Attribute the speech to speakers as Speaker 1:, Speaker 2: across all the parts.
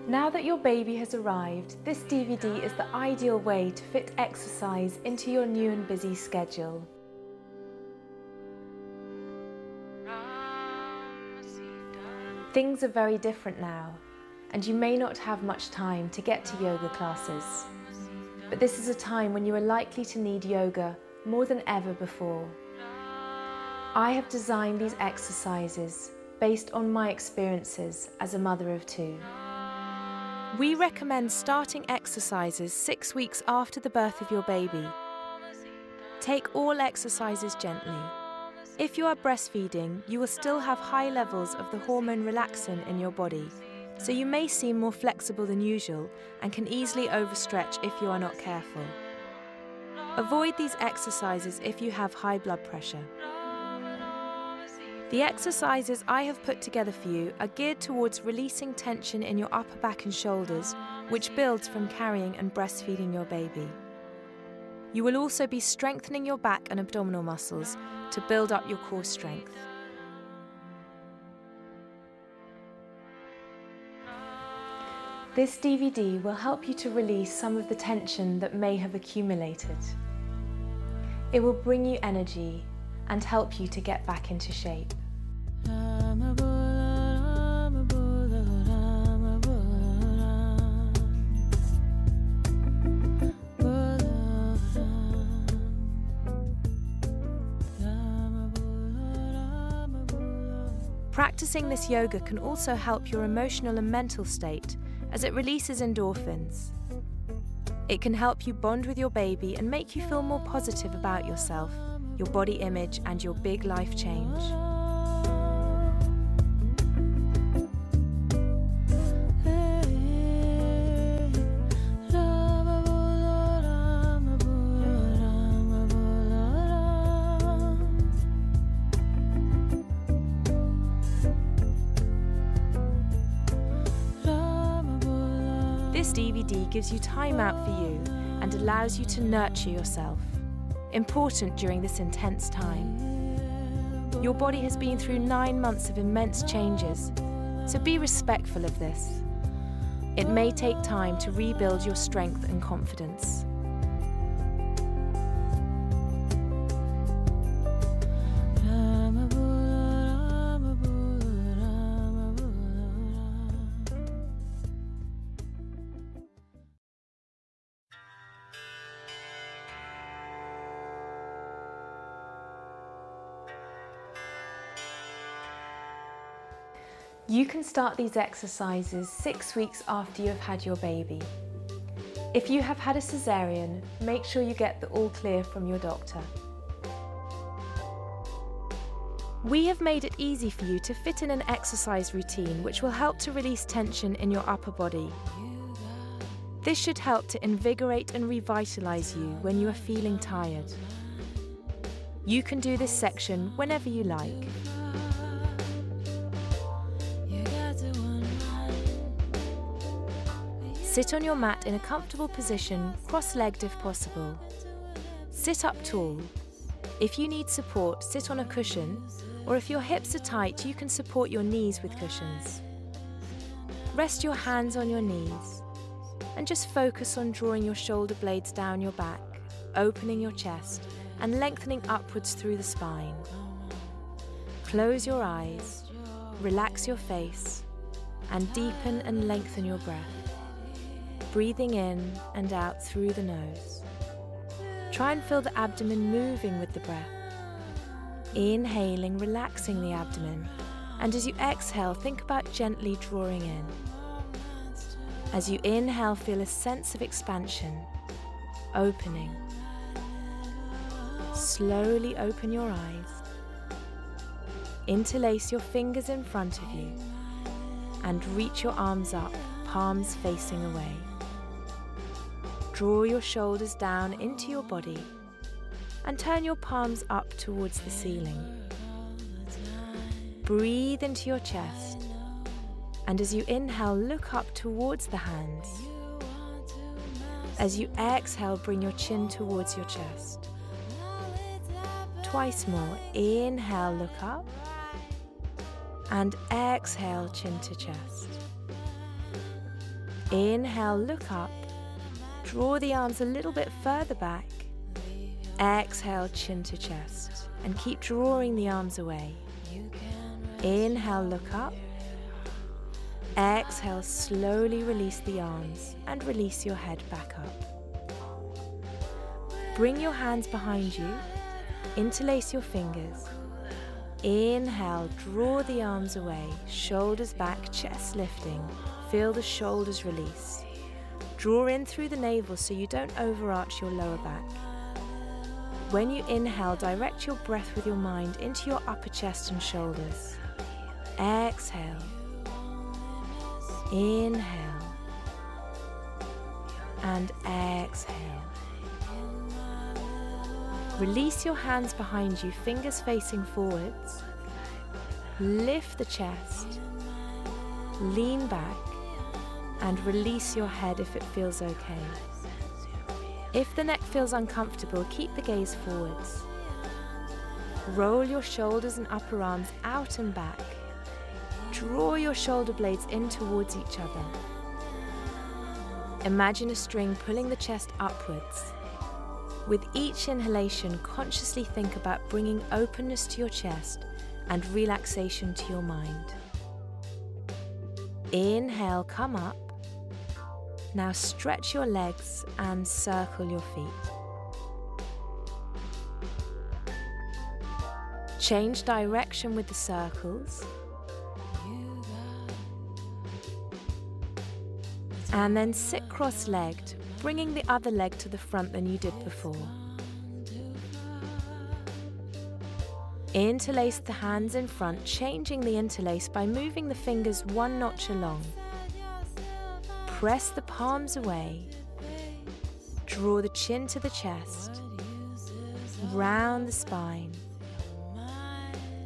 Speaker 1: Now that your baby has arrived, this DVD is the ideal way to fit exercise into your new and busy schedule. Things are very different now, and you may not have much time to get to yoga classes. But this is a time when you are likely to need yoga more than ever before. I have designed these exercises based on my experiences as a mother of two. We recommend starting exercises 6 weeks after the birth of your baby. Take all exercises gently. If you are breastfeeding, you will still have high levels of the hormone relaxin in your body, so you may seem more flexible than usual and can easily overstretch if you are not careful. Avoid these exercises if you have high blood pressure. The exercises I have put together for you are geared towards releasing tension in your upper back and shoulders, which builds from carrying and breastfeeding your baby. You will also be strengthening your back and abdominal muscles to build up your core strength. This DVD will help you to release some of the tension that may have accumulated. It will bring you energy and help you to get back into shape. Practicing this yoga can also help your emotional and mental state as it releases endorphins. It can help you bond with your baby and make you feel more positive about yourself, your body image, and your big life change. This DVD gives you time out for you and allows you to nurture yourself, important during this intense time. Your body has been through 9 months of immense changes, so be respectful of this. It may take time to rebuild your strength and confidence. You can start these exercises 6 weeks after you have had your baby. If you have had a cesarean, make sure you get the all clear from your doctor. We have made it easy for you to fit in an exercise routine which will help to release tension in your upper body. This should help to invigorate and revitalize you when you are feeling tired. You can do this section whenever you like. Sit on your mat in a comfortable position, cross-legged if possible. Sit up tall. If you need support, sit on a cushion, or if your hips are tight, you can support your knees with cushions. Rest your hands on your knees, and just focus on drawing your shoulder blades down your back, opening your chest, and lengthening upwards through the spine. Close your eyes, relax your face, and deepen and lengthen your breath. Breathing in and out through the nose. Try and feel the abdomen moving with the breath. Inhaling, relaxing the abdomen, and as you exhale, think about gently drawing in. As you inhale, feel a sense of expansion, opening. Slowly open your eyes. Interlace your fingers in front of you, and reach your arms up, palms facing away. Draw your shoulders down into your body and turn your palms up towards the ceiling. Breathe into your chest, and as you inhale, look up towards the hands. As you exhale, bring your chin towards your chest. Twice more. Inhale, look up, and exhale, chin to chest. Inhale, look up. Draw the arms a little bit further back. Exhale, chin to chest, and keep drawing the arms away. Inhale, look up. Exhale, slowly release the arms and release your head back up. Bring your hands behind you, interlace your fingers. Inhale, draw the arms away, shoulders back, chest lifting. Feel the shoulders release. Draw in through the navel so you don't overarch your lower back. When you inhale, direct your breath with your mind into your upper chest and shoulders. Exhale. Inhale. And exhale. Release your hands behind you, fingers facing forwards. Lift the chest. Lean back. And release your head if it feels okay. If the neck feels uncomfortable, keep the gaze forwards. Roll your shoulders and upper arms out and back. Draw your shoulder blades in towards each other. Imagine a string pulling the chest upwards. With each inhalation, consciously think about bringing openness to your chest and relaxation to your mind. Inhale, come up. Now stretch your legs and circle your feet. Change direction with the circles. And then sit cross-legged, bringing the other leg to the front than you did before. Interlace the hands in front, changing the interlace by moving the fingers one notch along. Press the palms away. Draw the chin to the chest. Round the spine.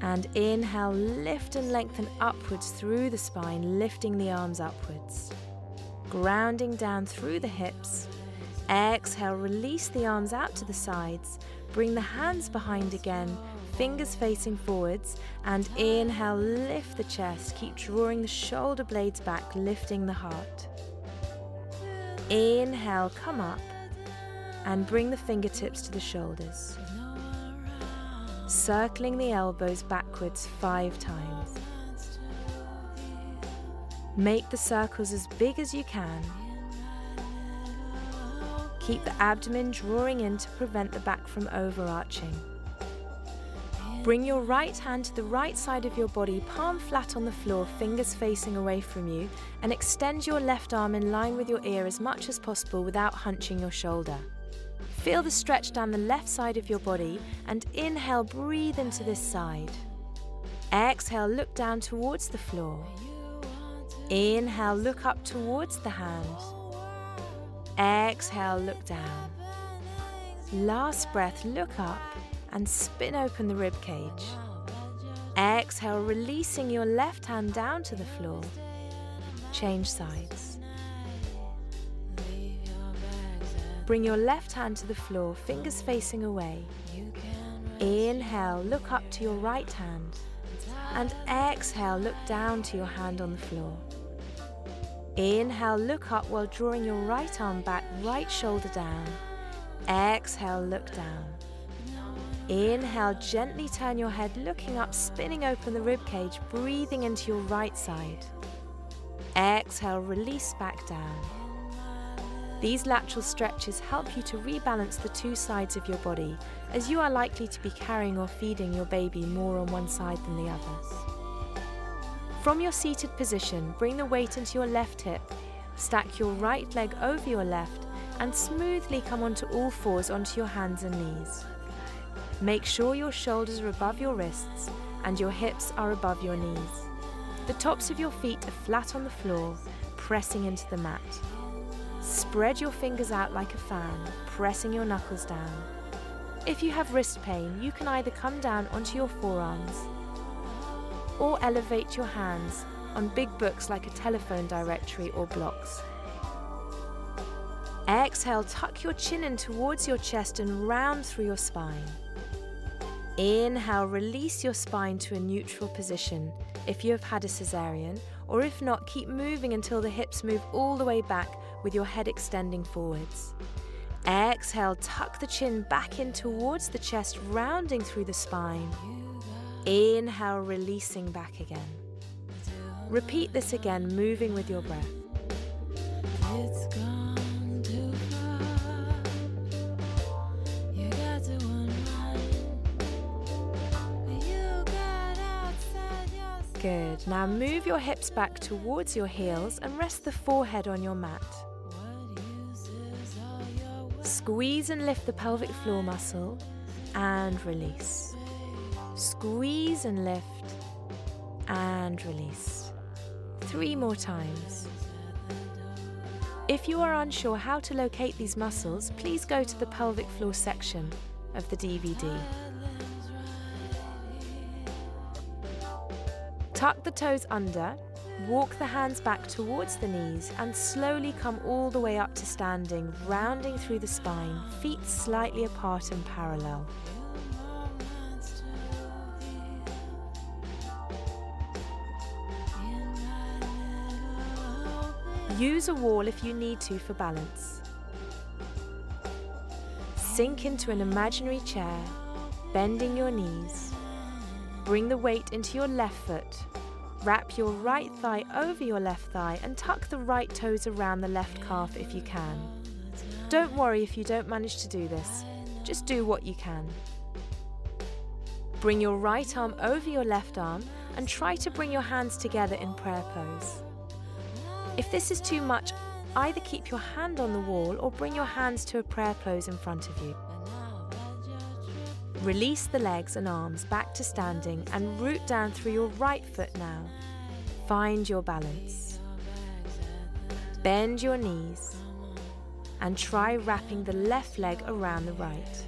Speaker 1: And inhale, lift and lengthen upwards through the spine, lifting the arms upwards. Grounding down through the hips. Exhale, release the arms out to the sides. Bring the hands behind again, fingers facing forwards. And inhale, lift the chest. Keep drawing the shoulder blades back, lifting the heart. Inhale, come up and bring the fingertips to the shoulders. Circling the elbows backwards 5 times. Make the circles as big as you can. Keep the abdomen drawing in to prevent the back from overarching. Bring your right hand to the right side of your body, palm flat on the floor, fingers facing away from you, and extend your left arm in line with your ear as much as possible without hunching your shoulder. Feel the stretch down the left side of your body, and inhale, breathe into this side. Exhale, look down towards the floor. Inhale, look up towards the hand. Exhale, look down. Last breath, look up and spin open the rib cage. Exhale, releasing your left hand down to the floor. Change sides. Bring your left hand to the floor, fingers facing away. Inhale, look up to your right hand. And exhale, look down to your hand on the floor. Inhale, look up while drawing your right arm back, right shoulder down. Exhale, look down. Inhale, gently turn your head, looking up, spinning open the ribcage, breathing into your right side. Exhale, release back down. These lateral stretches help you to rebalance the 2 sides of your body, as you are likely to be carrying or feeding your baby more on one side than the other. From your seated position, bring the weight into your left hip, stack your right leg over your left, and smoothly come onto all fours onto your hands and knees. Make sure your shoulders are above your wrists and your hips are above your knees. The tops of your feet are flat on the floor, pressing into the mat. Spread your fingers out like a fan, pressing your knuckles down. If you have wrist pain, you can either come down onto your forearms or elevate your hands on big books like a telephone directory or blocks. Exhale, tuck your chin in towards your chest and round through your spine. Inhale, release your spine to a neutral position if you have had a cesarean, or if not, keep moving until the hips move all the way back with your head extending forwards. Exhale, tuck the chin back in towards the chest, rounding through the spine. Inhale, releasing back again. Repeat this again, moving with your breath. Good. Now move your hips back towards your heels and rest the forehead on your mat. Squeeze and lift the pelvic floor muscle and release. Squeeze and lift and release. 3 more times. If you are unsure how to locate these muscles, please go to the pelvic floor section of the DVD. Tuck the toes under, walk the hands back towards the knees and slowly come all the way up to standing, rounding through the spine, feet slightly apart and parallel. Use a wall if you need to for balance. Sink into an imaginary chair, bending your knees. Bring the weight into your left foot. Wrap your right thigh over your left thigh and tuck the right toes around the left calf if you can. Don't worry if you don't manage to do this. Just do what you can. Bring your right arm over your left arm and try to bring your hands together in prayer pose. If this is too much, either keep your hand on the wall or bring your hands to a prayer pose in front of you. Release the legs and arms back to standing and root down through your right foot now. Find your balance. Bend your knees and try wrapping the left leg around the right.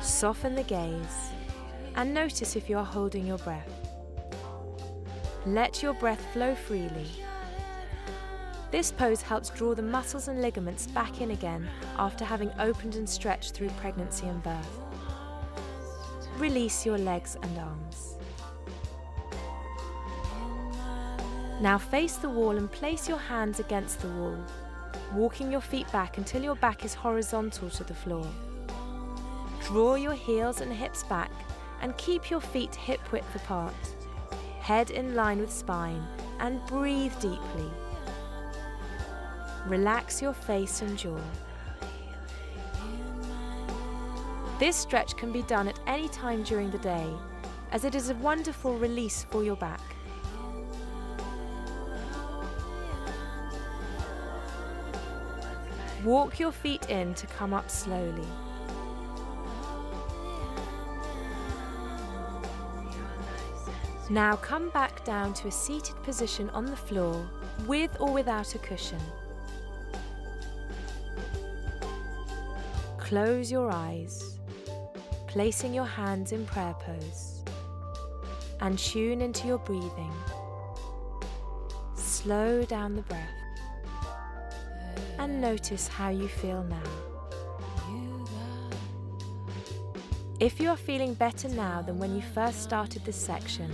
Speaker 1: Soften the gaze and notice if you are holding your breath. Let your breath flow freely. This pose helps draw the muscles and ligaments back in again after having opened and stretched through pregnancy and birth. Release your legs and arms. Now face the wall and place your hands against the wall, walking your feet back until your back is horizontal to the floor. Draw your heels and hips back and keep your feet hip width apart. Head in line with spine and breathe deeply. Relax your face and jaw. This stretch can be done at any time during the day, as it is a wonderful release for your back. Walk your feet in to come up slowly. Now come back down to a seated position on the floor, with or without a cushion. Close your eyes, placing your hands in prayer pose, and tune into your breathing. Slow down the breath and notice how you feel now. If you are feeling better now than when you first started this section,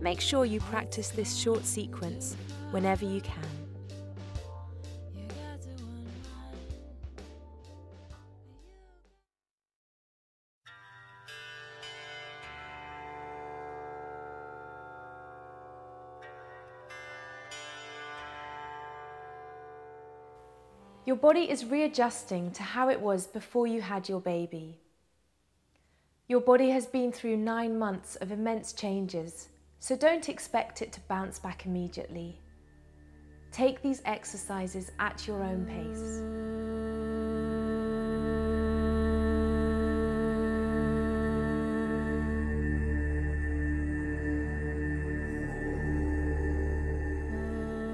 Speaker 1: make sure you practice this short sequence whenever you can. Your body is readjusting to how it was before you had your baby. Your body has been through 9 months of immense changes, so don't expect it to bounce back immediately. Take these exercises at your own pace.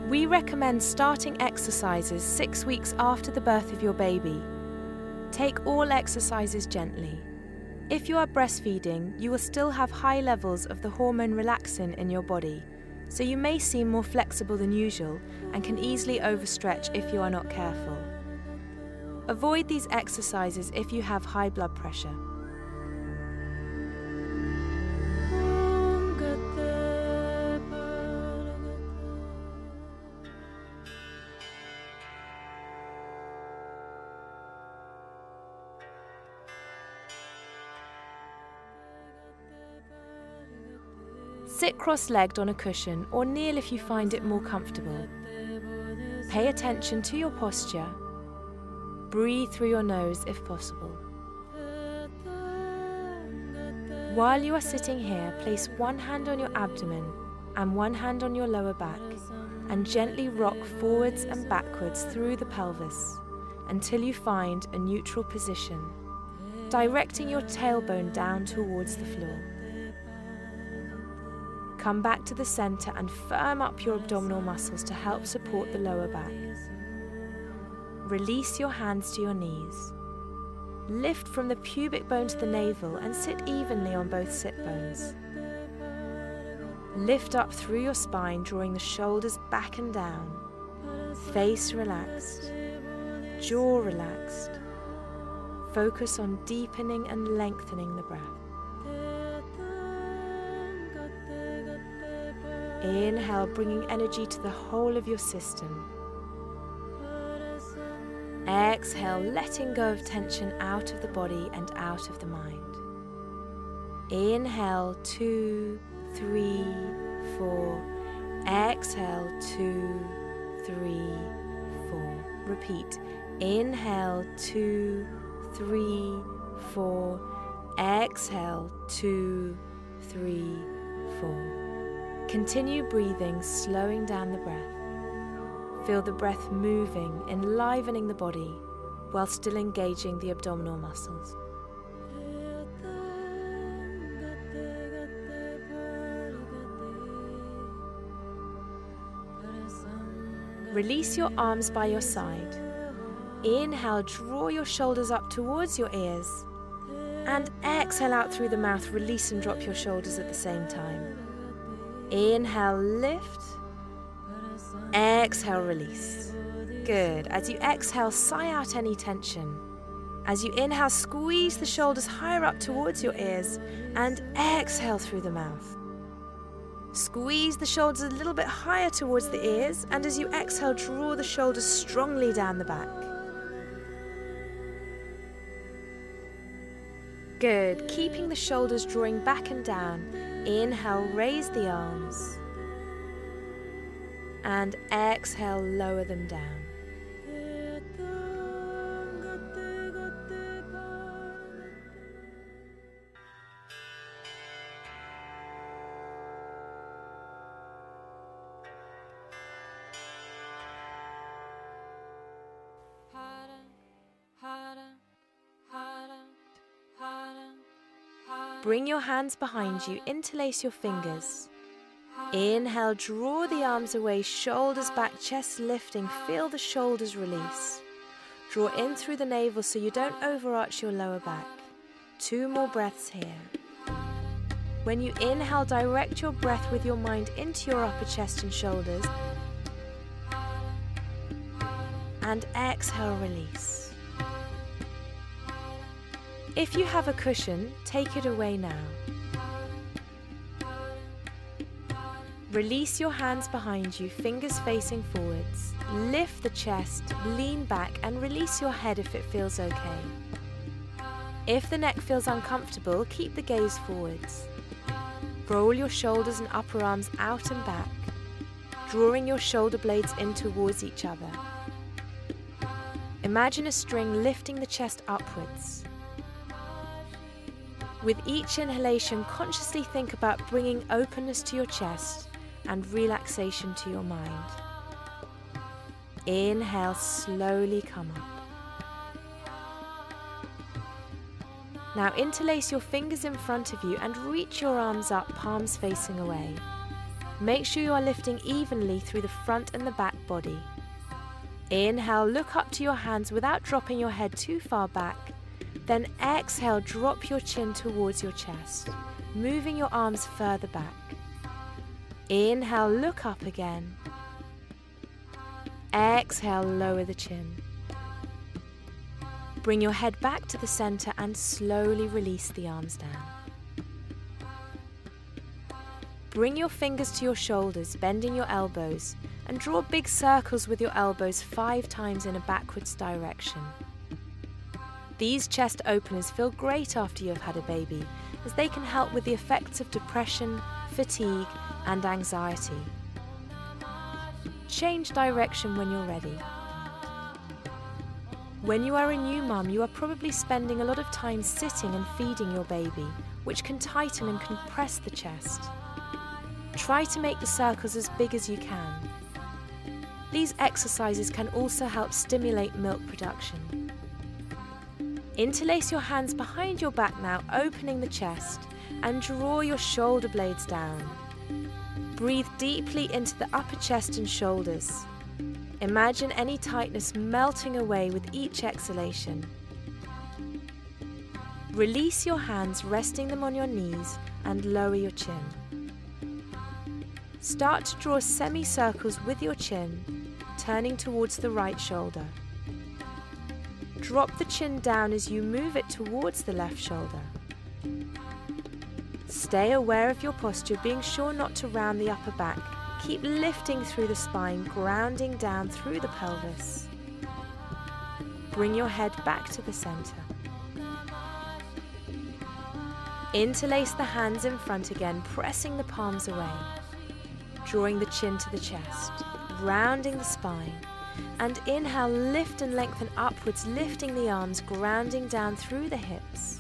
Speaker 1: We recommend starting exercises 6 weeks after the birth of your baby. Take all exercises gently. If you are breastfeeding, you will still have high levels of the hormone relaxin in your body, so you may seem more flexible than usual and can easily overstretch if you are not careful. Avoid these exercises if you have high blood pressure. Sit cross-legged on a cushion or kneel if you find it more comfortable. Pay attention to your posture. Breathe through your nose if possible. While you are sitting here, place one hand on your abdomen and one hand on your lower back and gently rock forwards and backwards through the pelvis until you find a neutral position, directing your tailbone down towards the floor. Come back to the center and firm up your abdominal muscles to help support the lower back. Release your hands to your knees. Lift from the pubic bone to the navel and sit evenly on both sit bones. Lift up through your spine, drawing the shoulders back and down. Face relaxed. Jaw relaxed. Focus on deepening and lengthening the breath. Inhale, bringing energy to the whole of your system. Exhale, letting go of tension out of the body and out of the mind. Inhale, 2, 3, 4. Exhale, 2, 3, 4. Repeat. Inhale, 2, 3, 4. Exhale, 2, 3, 4. Continue breathing, slowing down the breath. Feel the breath moving, enlivening the body, while still engaging the abdominal muscles. Release your arms by your side. Inhale, draw your shoulders up towards your ears. And exhale out through the mouth, release and drop your shoulders at the same time. Inhale, lift. Exhale, release. Good. As you exhale, sigh out any tension. As you inhale, squeeze the shoulders higher up towards your ears and exhale through the mouth. Squeeze the shoulders a little bit higher towards the ears, and as you exhale, draw the shoulders strongly down the back. Good. Keeping the shoulders drawing back and down. Inhale, raise the arms. And exhale, lower them down. Bring your hands behind you, interlace your fingers. Inhale, draw the arms away, shoulders back, chest lifting, feel the shoulders release. Draw in through the navel so you don't overarch your lower back. 2 more breaths here. When you inhale, direct your breath with your mind into your upper chest and shoulders. And exhale, release. If you have a cushion, take it away now. Release your hands behind you, fingers facing forwards. Lift the chest, lean back and release your head if it feels okay. If the neck feels uncomfortable, keep the gaze forwards. Roll your shoulders and upper arms out and back, drawing your shoulder blades in towards each other. Imagine a string lifting the chest upwards. With each inhalation, consciously think about bringing openness to your chest and relaxation to your mind. Inhale, slowly come up. Now interlace your fingers in front of you and reach your arms up, palms facing away. Make sure you are lifting evenly through the front and the back body. Inhale, look up to your hands without dropping your head too far back. Then exhale, drop your chin towards your chest, moving your arms further back. Inhale, look up again. Exhale, lower the chin. Bring your head back to the center and slowly release the arms down. Bring your fingers to your shoulders, bending your elbows, and draw big circles with your elbows 5 times in a backwards direction. These chest openers feel great after you have had a baby, as they can help with the effects of depression, fatigue, and anxiety. Change direction when you're ready. When you are a new mum, you are probably spending a lot of time sitting and feeding your baby, which can tighten and compress the chest. Try to make the circles as big as you can. These exercises can also help stimulate milk production. Interlace your hands behind your back now, opening the chest, and draw your shoulder blades down. Breathe deeply into the upper chest and shoulders. Imagine any tightness melting away with each exhalation. Release your hands, resting them on your knees, and lower your chin. Start to draw semicircles with your chin, turning towards the right shoulder. Drop the chin down as you move it towards the left shoulder. Stay aware of your posture, being sure not to round the upper back. Keep lifting through the spine, grounding down through the pelvis. Bring your head back to the center. Interlace the hands in front again, pressing the palms away. Drawing the chin to the chest, rounding the spine. And inhale, lift and lengthen upwards, lifting the arms, grounding down through the hips.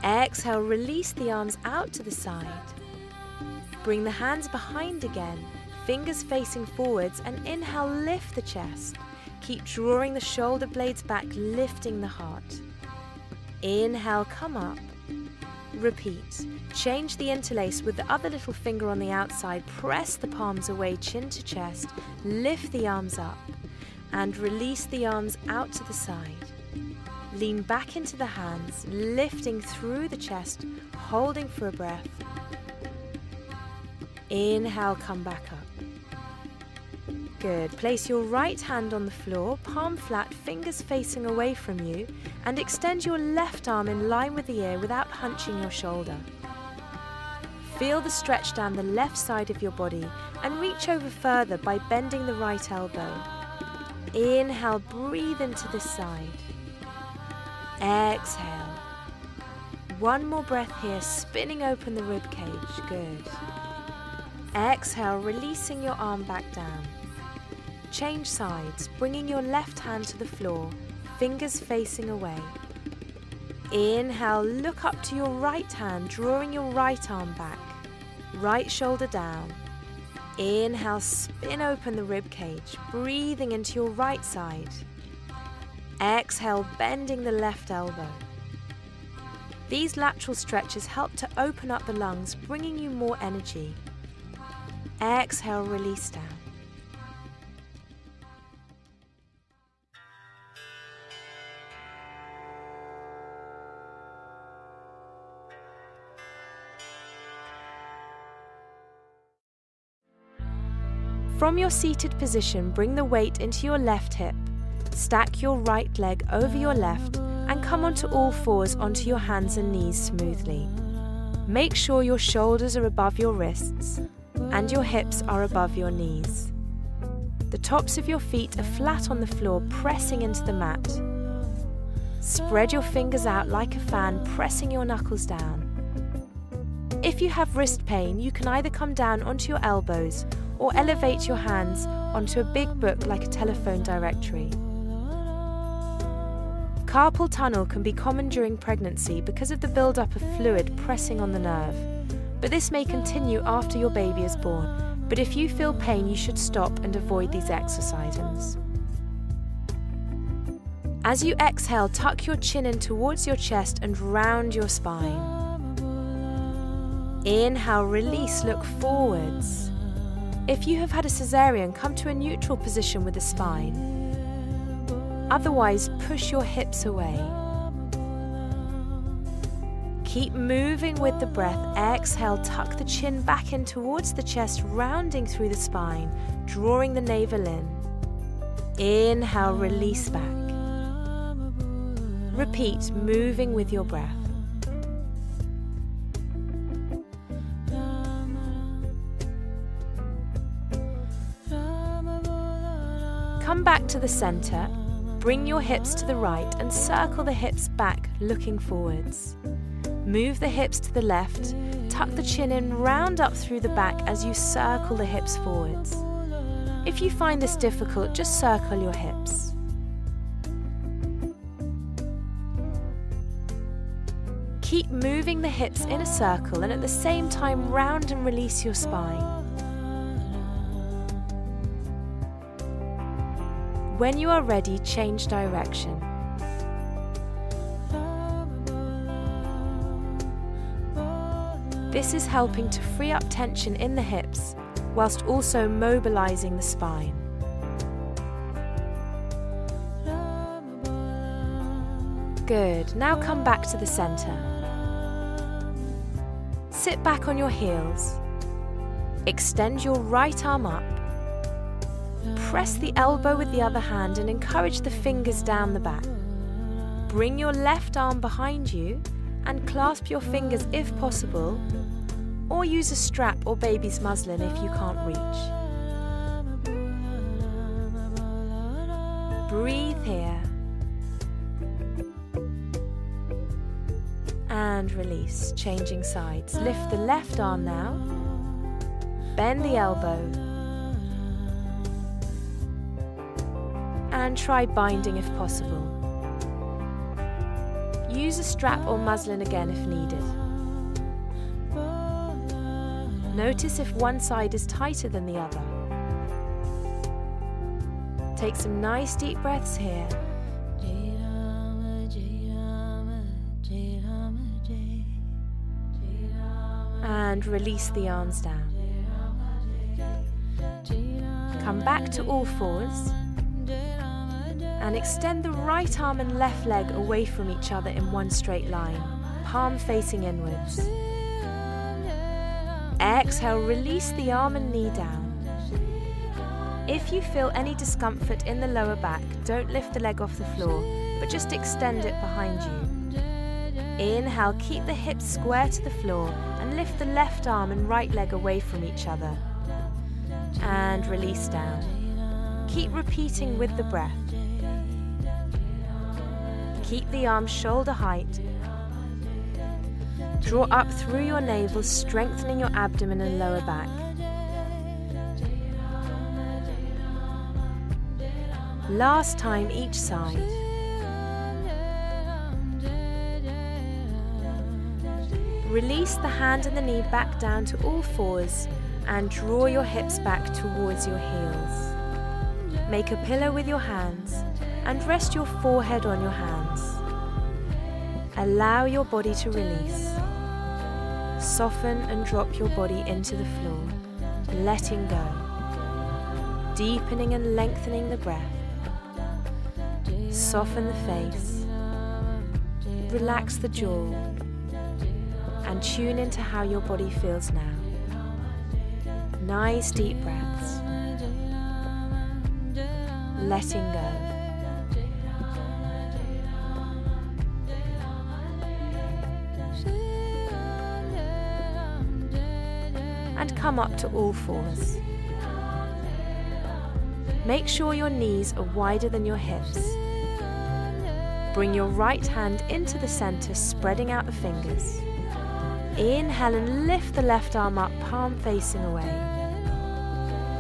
Speaker 1: Exhale, release the arms out to the side. Bring the hands behind again, fingers facing forwards, and inhale, lift the chest. Keep drawing the shoulder blades back, lifting the heart. Inhale, come up. Repeat. Change the interlace with the other little finger on the outside. Press the palms away, chin to chest. Lift the arms up and release the arms out to the side. Lean back into the hands, lifting through the chest, holding for a breath. Inhale, come back up. Good. Place your right hand on the floor, palm flat, fingers facing away from you, and extend your left arm in line with the ear without hunching your shoulder. Feel the stretch down the left side of your body and reach over further by bending the right elbow. Inhale, breathe into this side. Exhale. One more breath here, spinning open the rib cage. Good. Exhale, releasing your arm back down. Change sides, bringing your left hand to the floor, fingers facing away. Inhale, look up to your right hand, drawing your right arm back. Right shoulder down. Inhale, spin open the rib cage, breathing into your right side. Exhale, bending the left elbow. These lateral stretches help to open up the lungs, bringing you more energy. Exhale, release down. From your seated position, bring the weight into your left hip. Stack your right leg over your left and come onto all fours onto your hands and knees smoothly. Make sure your shoulders are above your wrists and your hips are above your knees. The tops of your feet are flat on the floor, pressing into the mat. Spread your fingers out like a fan, pressing your knuckles down. If you have wrist pain, you can either come down onto your elbows or elevate your hands onto a big book like a telephone directory. Carpal tunnel can be common during pregnancy because of the build-up of fluid pressing on the nerve, but this may continue after your baby is born. But if you feel pain, you should stop and avoid these exercises. As you exhale, tuck your chin in towards your chest and round your spine. Inhale, release, look forwards. If you have had a cesarean, come to a neutral position with the spine. Otherwise, push your hips away. Keep moving with the breath. Exhale, tuck the chin back in towards the chest, rounding through the spine, drawing the navel in. Inhale, release back. Repeat, moving with your breath. Come back to the center. Bring your hips to the right and circle the hips back, looking forwards. Move the hips to the left, tuck the chin in, round up through the back as you circle the hips forwards. If you find this difficult, just circle your hips. Keep moving the hips in a circle and at the same time round and release your spine. When you are ready, change direction. This is helping to free up tension in the hips, whilst also mobilizing the spine. Good, now come back to the center. Sit back on your heels. Extend your right arm up. Press the elbow with the other hand and encourage the fingers down the back. Bring your left arm behind you and clasp your fingers if possible, or use a strap or baby's muslin if you can't reach. Breathe here. And release, changing sides. Lift the left arm now. Bend the elbow. And try binding if possible. Use a strap or muslin again if needed. Notice if one side is tighter than the other. Take some nice deep breaths here. And release the arms down. Come back to all fours. And extend the right arm and left leg away from each other in one straight line, palm facing inwards. Exhale, release the arm and knee down. If you feel any discomfort in the lower back, don't lift the leg off the floor, but just extend it behind you. Inhale, keep the hips square to the floor and lift the left arm and right leg away from each other. And release down. Keep repeating with the breath. Keep the arms shoulder height. Draw up through your navel, strengthening your abdomen and lower back. Last time each side. Release the hand and the knee back down to all fours and draw your hips back towards your heels. Make a pillow with your hands and rest your forehead on your hands. Allow your body to release. Soften and drop your body into the floor, letting go. Deepening and lengthening the breath. Soften the face. Relax the jaw. And tune into how your body feels now. Nice deep breaths. Letting go. And come up to all fours. Make sure your knees are wider than your hips. Bring your right hand into the center, spreading out the fingers. Inhale and lift the left arm up, palm facing away.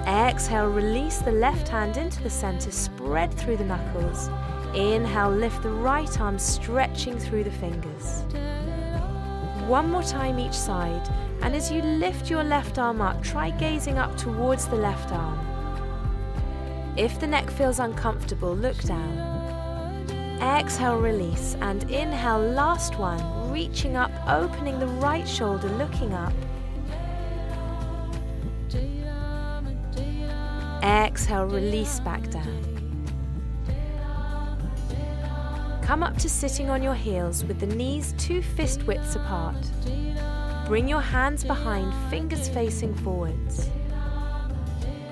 Speaker 1: Exhale, release the left hand into the center, spread through the knuckles. Inhale, lift the right arm, stretching through the fingers. One more time each side, and as you lift your left arm up, try gazing up towards the left arm. If the neck feels uncomfortable, look down. Exhale, release, and inhale, last one, reaching up, opening the right shoulder, looking up. Exhale, release back down. Come up to sitting on your heels with the knees 2 fist widths apart. Bring your hands behind, fingers facing forwards.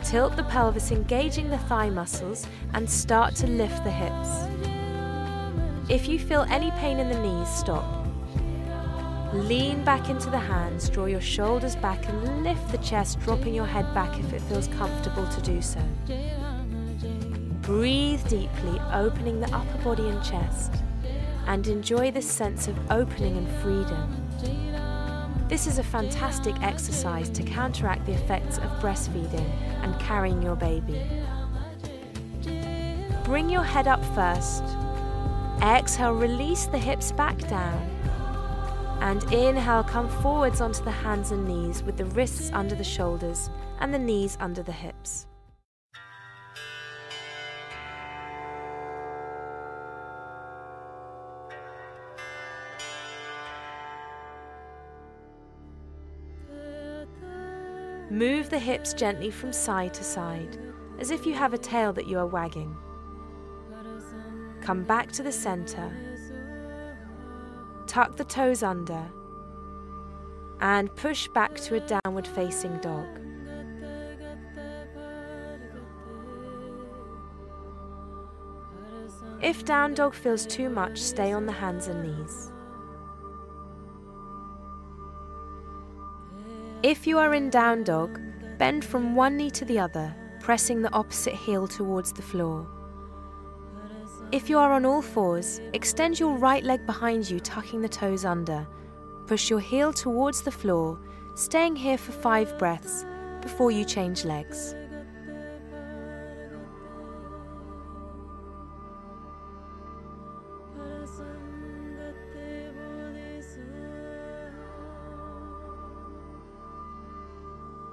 Speaker 1: Tilt the pelvis, engaging the thigh muscles, and start to lift the hips. If you feel any pain in the knees, stop. Lean back into the hands, draw your shoulders back and lift the chest, dropping your head back if it feels comfortable to do so. Breathe deeply, opening the upper body and chest, and enjoy this sense of opening and freedom. This is a fantastic exercise to counteract the effects of breastfeeding and carrying your baby. Bring your head up first. Exhale, release the hips back down. And inhale, come forwards onto the hands and knees with the wrists under the shoulders and the knees under the hips. Move the hips gently from side to side, as if you have a tail that you are wagging. Come back to the center. Tuck the toes under and push back to a downward facing dog. If down dog feels too much, stay on the hands and knees. If you are in down dog, bend from one knee to the other, pressing the opposite heel towards the floor. If you are on all fours, extend your right leg behind you, tucking the toes under. Push your heel towards the floor, staying here for 5 breaths before you change legs.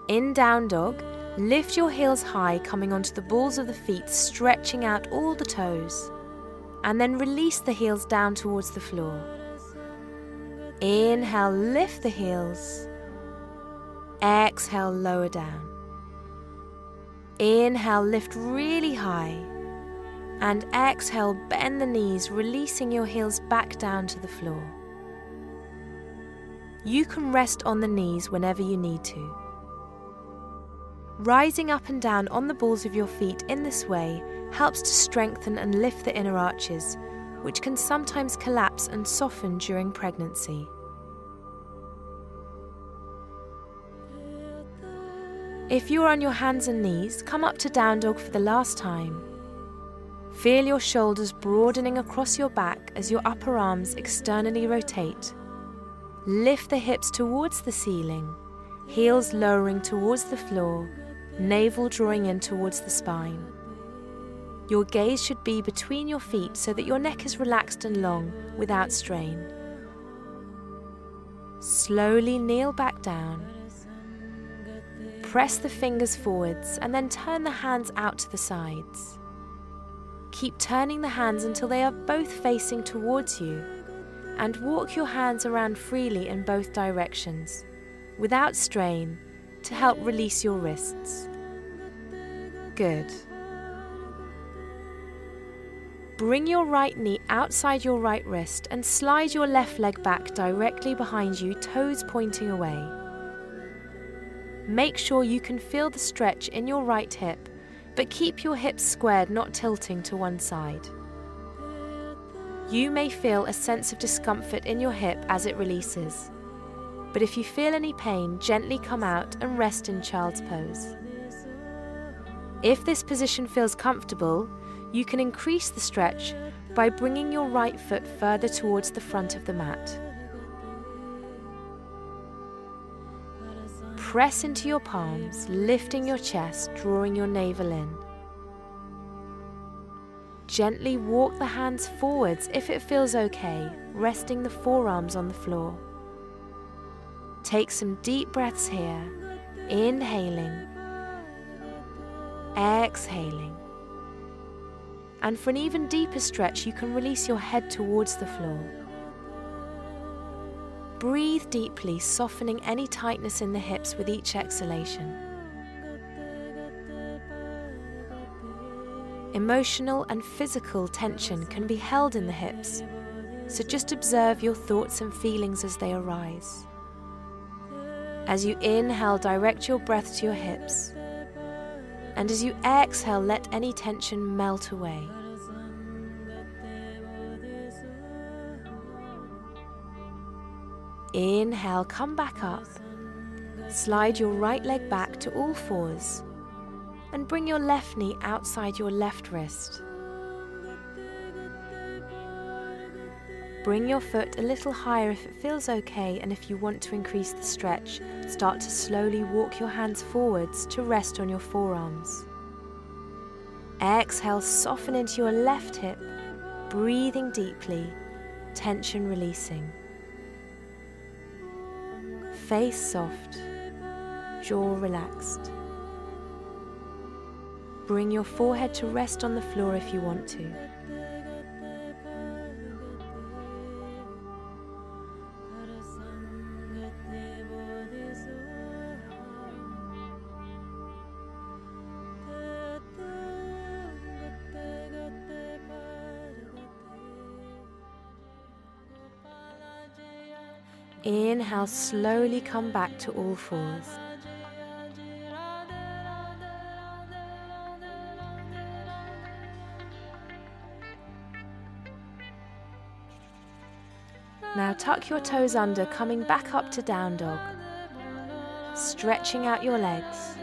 Speaker 1: In down dog, lift your heels high, coming onto the balls of the feet, stretching out all the toes. And then release the heels down towards the floor. Inhale, lift the heels. Exhale, lower down. Inhale, lift really high. And exhale, bend the knees, releasing your heels back down to the floor. You can rest on the knees whenever you need to. Rising up and down on the balls of your feet in this way helps to strengthen and lift the inner arches, which can sometimes collapse and soften during pregnancy. If you are on your hands and knees, come up to down dog for the last time. Feel your shoulders broadening across your back as your upper arms externally rotate. Lift the hips towards the ceiling, heels lowering towards the floor, navel drawing in towards the spine. Your gaze should be between your feet so that your neck is relaxed and long without strain. Slowly kneel back down. Press the fingers forwards and then turn the hands out to the sides. Keep turning the hands until they are both facing towards you, and walk your hands around freely in both directions, without strain, to help release your wrists. Good. Bring your right knee outside your right wrist and slide your left leg back directly behind you, toes pointing away. Make sure you can feel the stretch in your right hip, but keep your hips squared, not tilting to one side. You may feel a sense of discomfort in your hip as it releases, but if you feel any pain, gently come out and rest in child's pose. If this position feels comfortable, you can increase the stretch by bringing your right foot further towards the front of the mat. Press into your palms, lifting your chest, drawing your navel in. Gently walk the hands forwards if it feels okay, resting the forearms on the floor. Take some deep breaths here, inhaling, exhaling. And for an even deeper stretch, you can release your head towards the floor. Breathe deeply, softening any tightness in the hips with each exhalation. Emotional and physical tension can be held in the hips, so just observe your thoughts and feelings as they arise. As you inhale, direct your breath to your hips, and as you exhale, let any tension melt away. Inhale, come back up. Slide your right leg back to all fours and bring your left knee outside your left wrist. Bring your foot a little higher if it feels okay, and if you want to increase the stretch, start to slowly walk your hands forwards to rest on your forearms. Exhale, soften into your left hip, breathing deeply, tension releasing. Face soft, jaw relaxed. Bring your forehead to rest on the floor if you want to. Inhale, slowly come back to all fours. Now tuck your toes under, coming back up to down dog. Stretching out your legs,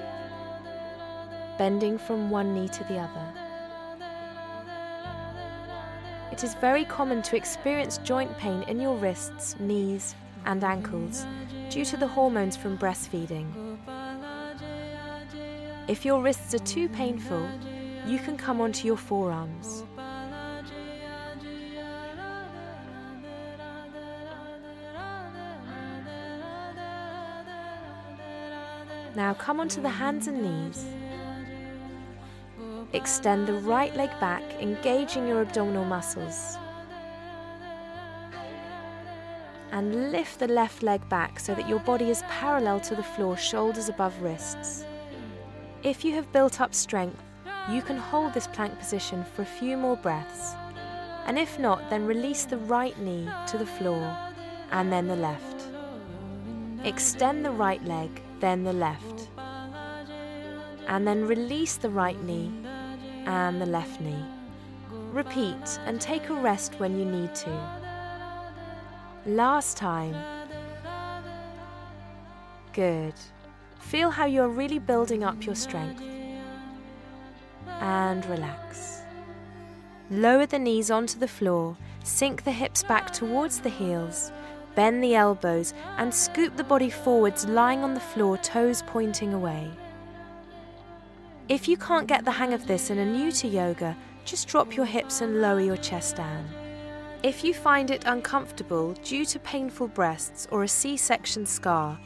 Speaker 1: bending from one knee to the other. It is very common to experience joint pain in your wrists, knees, and ankles due to the hormones from breastfeeding. If your wrists are too painful, you can come onto your forearms. Now come onto the hands and knees. Extend the right leg back, engaging your abdominal muscles. And lift the left leg back so that your body is parallel to the floor, shoulders above wrists. If you have built up strength, you can hold this plank position for a few more breaths. And if not, then release the right knee to the floor and then the left. Extend the right leg, then the left. And then release the right knee and the left knee. Repeat and take a rest when you need to. Last time. Good. Feel how you're really building up your strength. And relax. Lower the knees onto the floor, sink the hips back towards the heels, bend the elbows and scoop the body forwards, lying on the floor, toes pointing away. If you can't get the hang of this and are new to yoga, just drop your hips and lower your chest down. If you find it uncomfortable due to painful breasts or a C-section scar,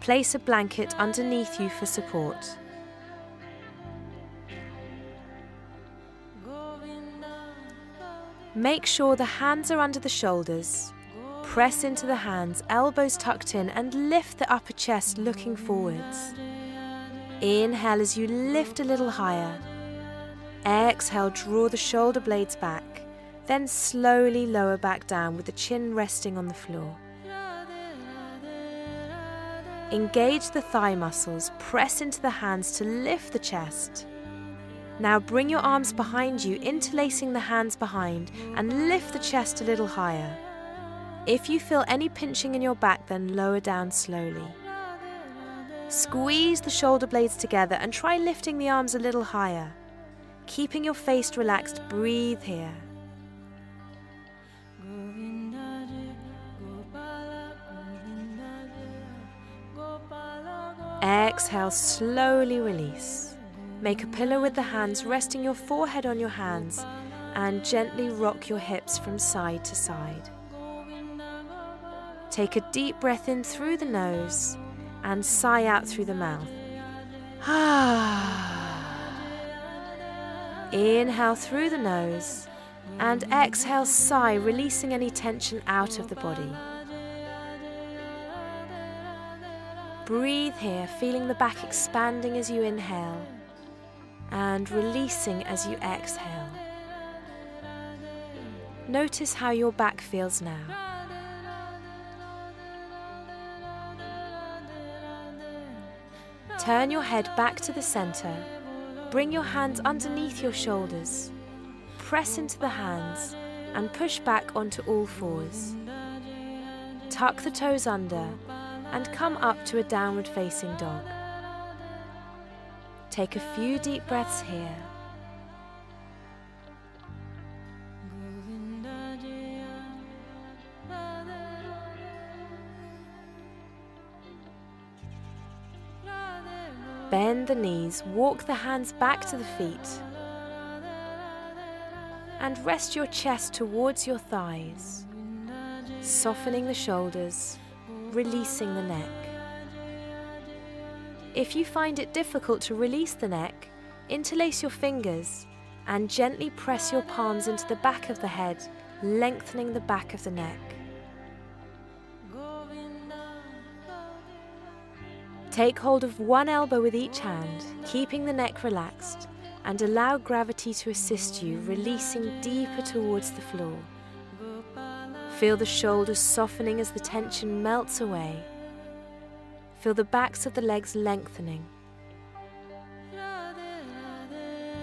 Speaker 1: place a blanket underneath you for support. Make sure the hands are under the shoulders. Press into the hands, elbows tucked in, and lift the upper chest looking forwards. Inhale as you lift a little higher. Exhale, draw the shoulder blades back. Then slowly lower back down with the chin resting on the floor. Engage the thigh muscles, press into the hands to lift the chest. Now bring your arms behind you, interlacing the hands behind, and lift the chest a little higher. If you feel any pinching in your back, then lower down slowly. Squeeze the shoulder blades together and try lifting the arms a little higher. Keeping your face relaxed, breathe here. Exhale, slowly release. Make a pillow with the hands, resting your forehead on your hands, and gently rock your hips from side to side. Take a deep breath in through the nose and sigh out through the mouth. Inhale through the nose and exhale, sigh, releasing any tension out of the body. Breathe here, feeling the back expanding as you inhale and releasing as you exhale. Notice how your back feels now. Turn your head back to the center. Bring your hands underneath your shoulders. Press into the hands and push back onto all fours. Tuck the toes under and come up to a downward facing dog. Take a few deep breaths here. the knees, walk the hands back to the feet. And rest your chest towards your thighs, softening the shoulders, releasing the neck. If you find it difficult to release the neck, interlace your fingers and gently press your palms into the back of the head, lengthening the back of the neck. Take hold of one elbow with each hand, keeping the neck relaxed, and allow gravity to assist you, releasing deeper towards the floor. Feel the shoulders softening as the tension melts away. Feel the backs of the legs lengthening.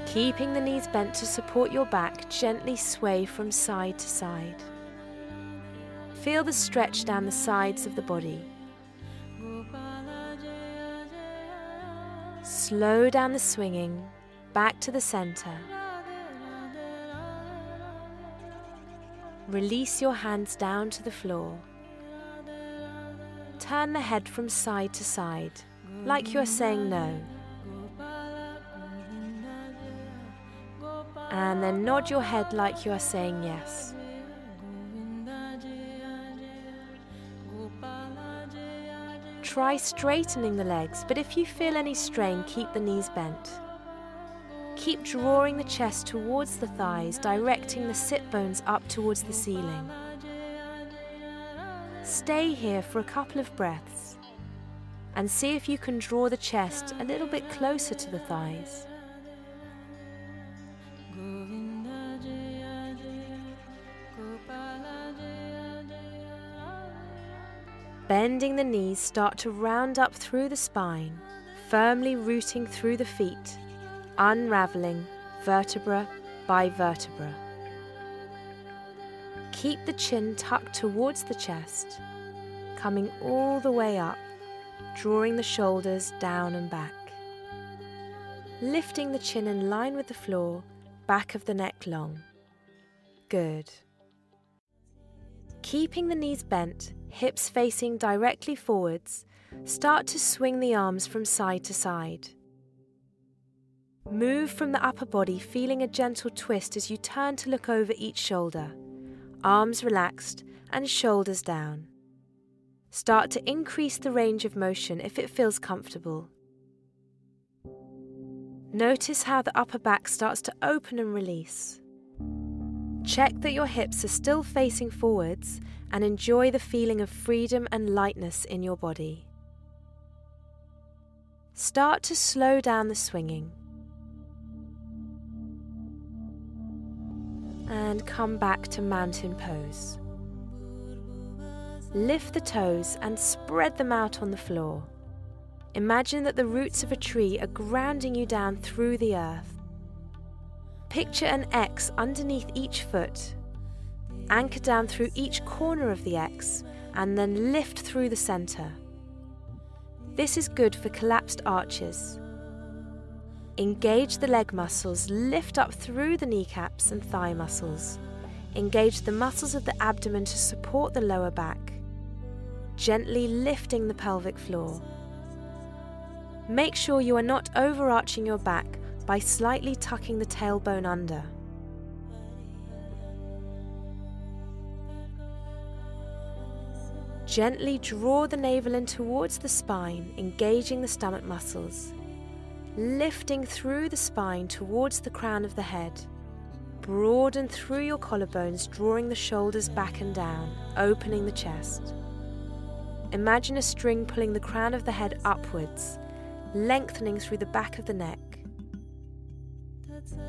Speaker 1: Keeping the knees bent to support your back, gently sway from side to side. Feel the stretch down the sides of the body. Slow down the swinging, back to the center. Release your hands down to the floor. Turn the head from side to side, like you are saying no. And then nod your head like you are saying yes. Try straightening the legs, but if you feel any strain, keep the knees bent. Keep drawing the chest towards the thighs, directing the sit bones up towards the ceiling. Stay here for a couple of breaths and see if you can draw the chest a little bit closer to the thighs. Bending the knees, start to round up through the spine, firmly rooting through the feet, unraveling vertebra by vertebra. Keep the chin tucked towards the chest, coming all the way up, drawing the shoulders down and back. Lifting the chin in line with the floor, back of the neck long. Good. Keeping the knees bent, hips facing directly forwards, start to swing the arms from side to side. Move from the upper body, feeling a gentle twist as you turn to look over each shoulder, arms relaxed and shoulders down. Start to increase the range of motion if it feels comfortable. Notice how the upper back starts to open and release. Check that your hips are still facing forwards and enjoy the feeling of freedom and lightness in your body. Start to slow down the swinging. And come back to mountain pose. Lift the toes and spread them out on the floor. Imagine that the roots of a tree are grounding you down through the earth. Picture an X underneath each foot. Anchor down through each corner of the X and then lift through the center. This is good for collapsed arches. Engage the leg muscles, lift up through the kneecaps and thigh muscles. Engage the muscles of the abdomen to support the lower back, gently lifting the pelvic floor. Make sure you are not overarching your back by slightly tucking the tailbone under. Gently draw the navel in towards the spine, engaging the stomach muscles. Lifting through the spine towards the crown of the head. Broaden through your collarbones, drawing the shoulders back and down, opening the chest. Imagine a string pulling the crown of the head upwards, lengthening through the back of the neck.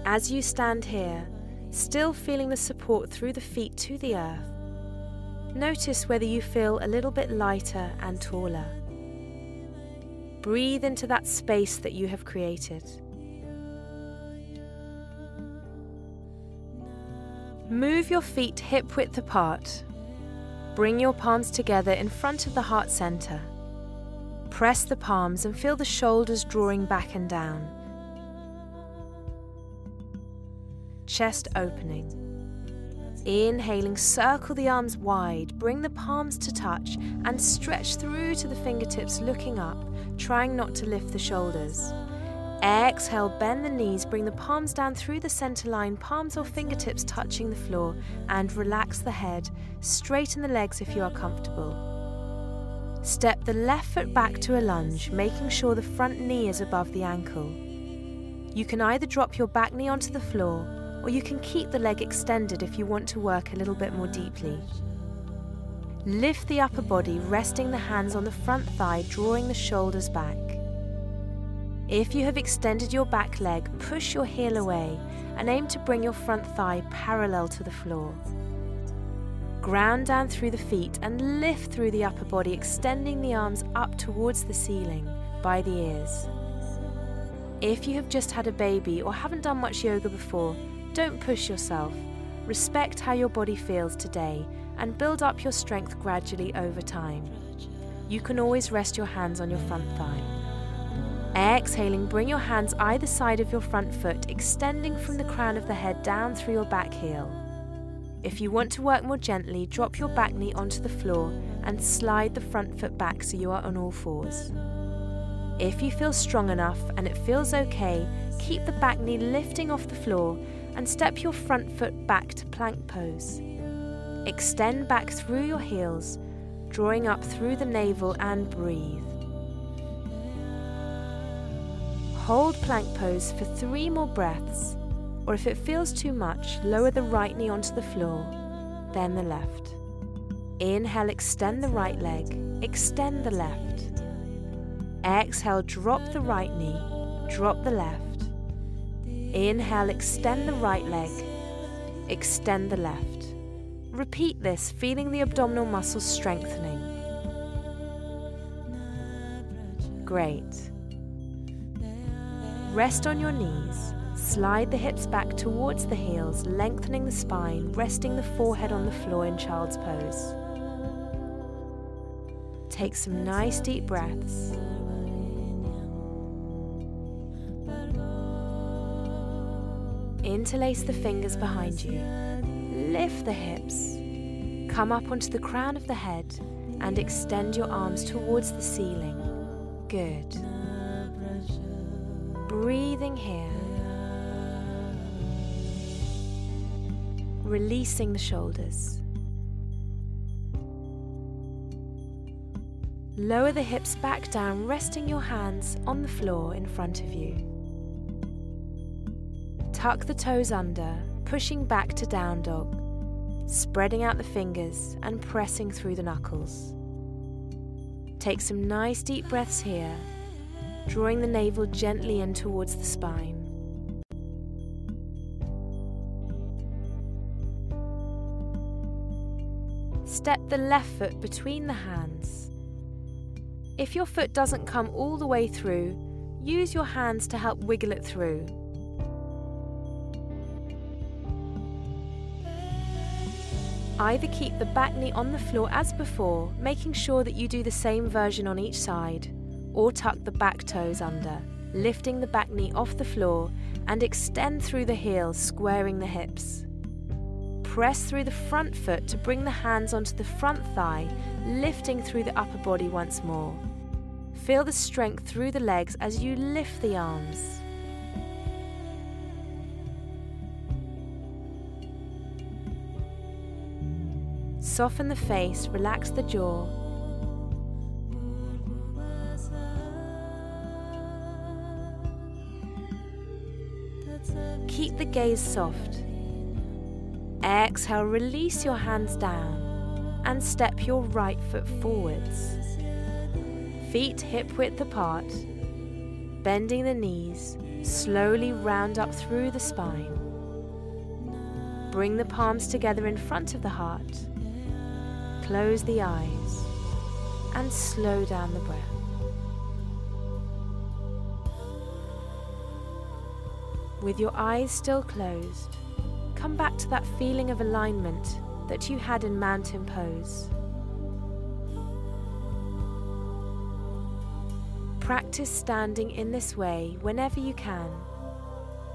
Speaker 1: As you stand here, still feeling the support through the feet to the earth, notice whether you feel a little bit lighter and taller. Breathe into that space that you have created. Move your feet hip-width apart. Bring your palms together in front of the heart center. Press the palms and feel the shoulders drawing back and down. Chest opening. Inhaling, circle the arms wide, bring the palms to touch and stretch through to the fingertips, looking up, trying not to lift the shoulders. Exhale, bend the knees, bring the palms down through the center line, palms or fingertips touching the floor, and relax the head. Straighten the legs if you are comfortable. Step the left foot back to a lunge, making sure the front knee is above the ankle. You can either drop your back knee onto the floor, or you can keep the leg extended if you want to work a little bit more deeply. Lift the upper body, resting the hands on the front thigh, drawing the shoulders back. If you have extended your back leg, push your heel away and aim to bring your front thigh parallel to the floor. Ground down through the feet and lift through the upper body, extending the arms up towards the ceiling by the ears. If you have just had a baby or haven't done much yoga before, don't push yourself. Respect how your body feels today and build up your strength gradually over time. You can always rest your hands on your front thigh. Exhaling, bring your hands either side of your front foot, extending from the crown of the head down through your back heel. If you want to work more gently, drop your back knee onto the floor and slide the front foot back so you are on all fours. If you feel strong enough and it feels okay, keep the back knee lifting off the floor and step your front foot back to plank pose. Extend back through your heels, drawing up through the navel, and breathe. Hold plank pose for 3 more breaths, or if it feels too much, lower the right knee onto the floor, then the left. Inhale, extend the right leg, extend the left. Exhale, drop the right knee, drop the left. Inhale, extend the right leg, extend the left. Repeat this, feeling the abdominal muscles strengthening. Great. Rest on your knees. Slide the hips back towards the heels, lengthening the spine, resting the forehead on the floor in child's pose. Take some nice deep breaths. Interlace the fingers behind you. Lift the hips. Come up onto the crown of the head and extend your arms towards the ceiling. Good. Breathing here. Releasing the shoulders. Lower the hips back down, resting your hands on the floor in front of you. Tuck the toes under, pushing back to down dog, spreading out the fingers and pressing through the knuckles. Take some nice deep breaths here, drawing the navel gently in towards the spine. Step the left foot between the hands. If your foot doesn't come all the way through, use your hands to help wiggle it through. Either keep the back knee on the floor as before, making sure that you do the same version on each side, or tuck the back toes under, lifting the back knee off the floor and extend through the heels, squaring the hips. Press through the front foot to bring the hands onto the front thigh, lifting through the upper body once more. Feel the strength through the legs as you lift the arms. Soften the face, relax the jaw. Keep the gaze soft. Exhale, release your hands down and step your right foot forwards. Feet hip width apart, bending the knees, slowly round up through the spine. Bring the palms together in front of the heart. Close the eyes and slow down the breath. With your eyes still closed, come back to that feeling of alignment that you had in mountain pose. Practice standing in this way whenever you can,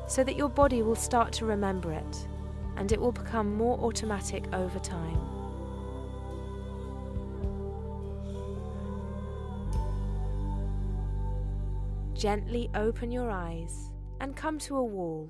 Speaker 1: so that your body will start to remember it and it will become more automatic over time. gently open your eyes and come to a wall.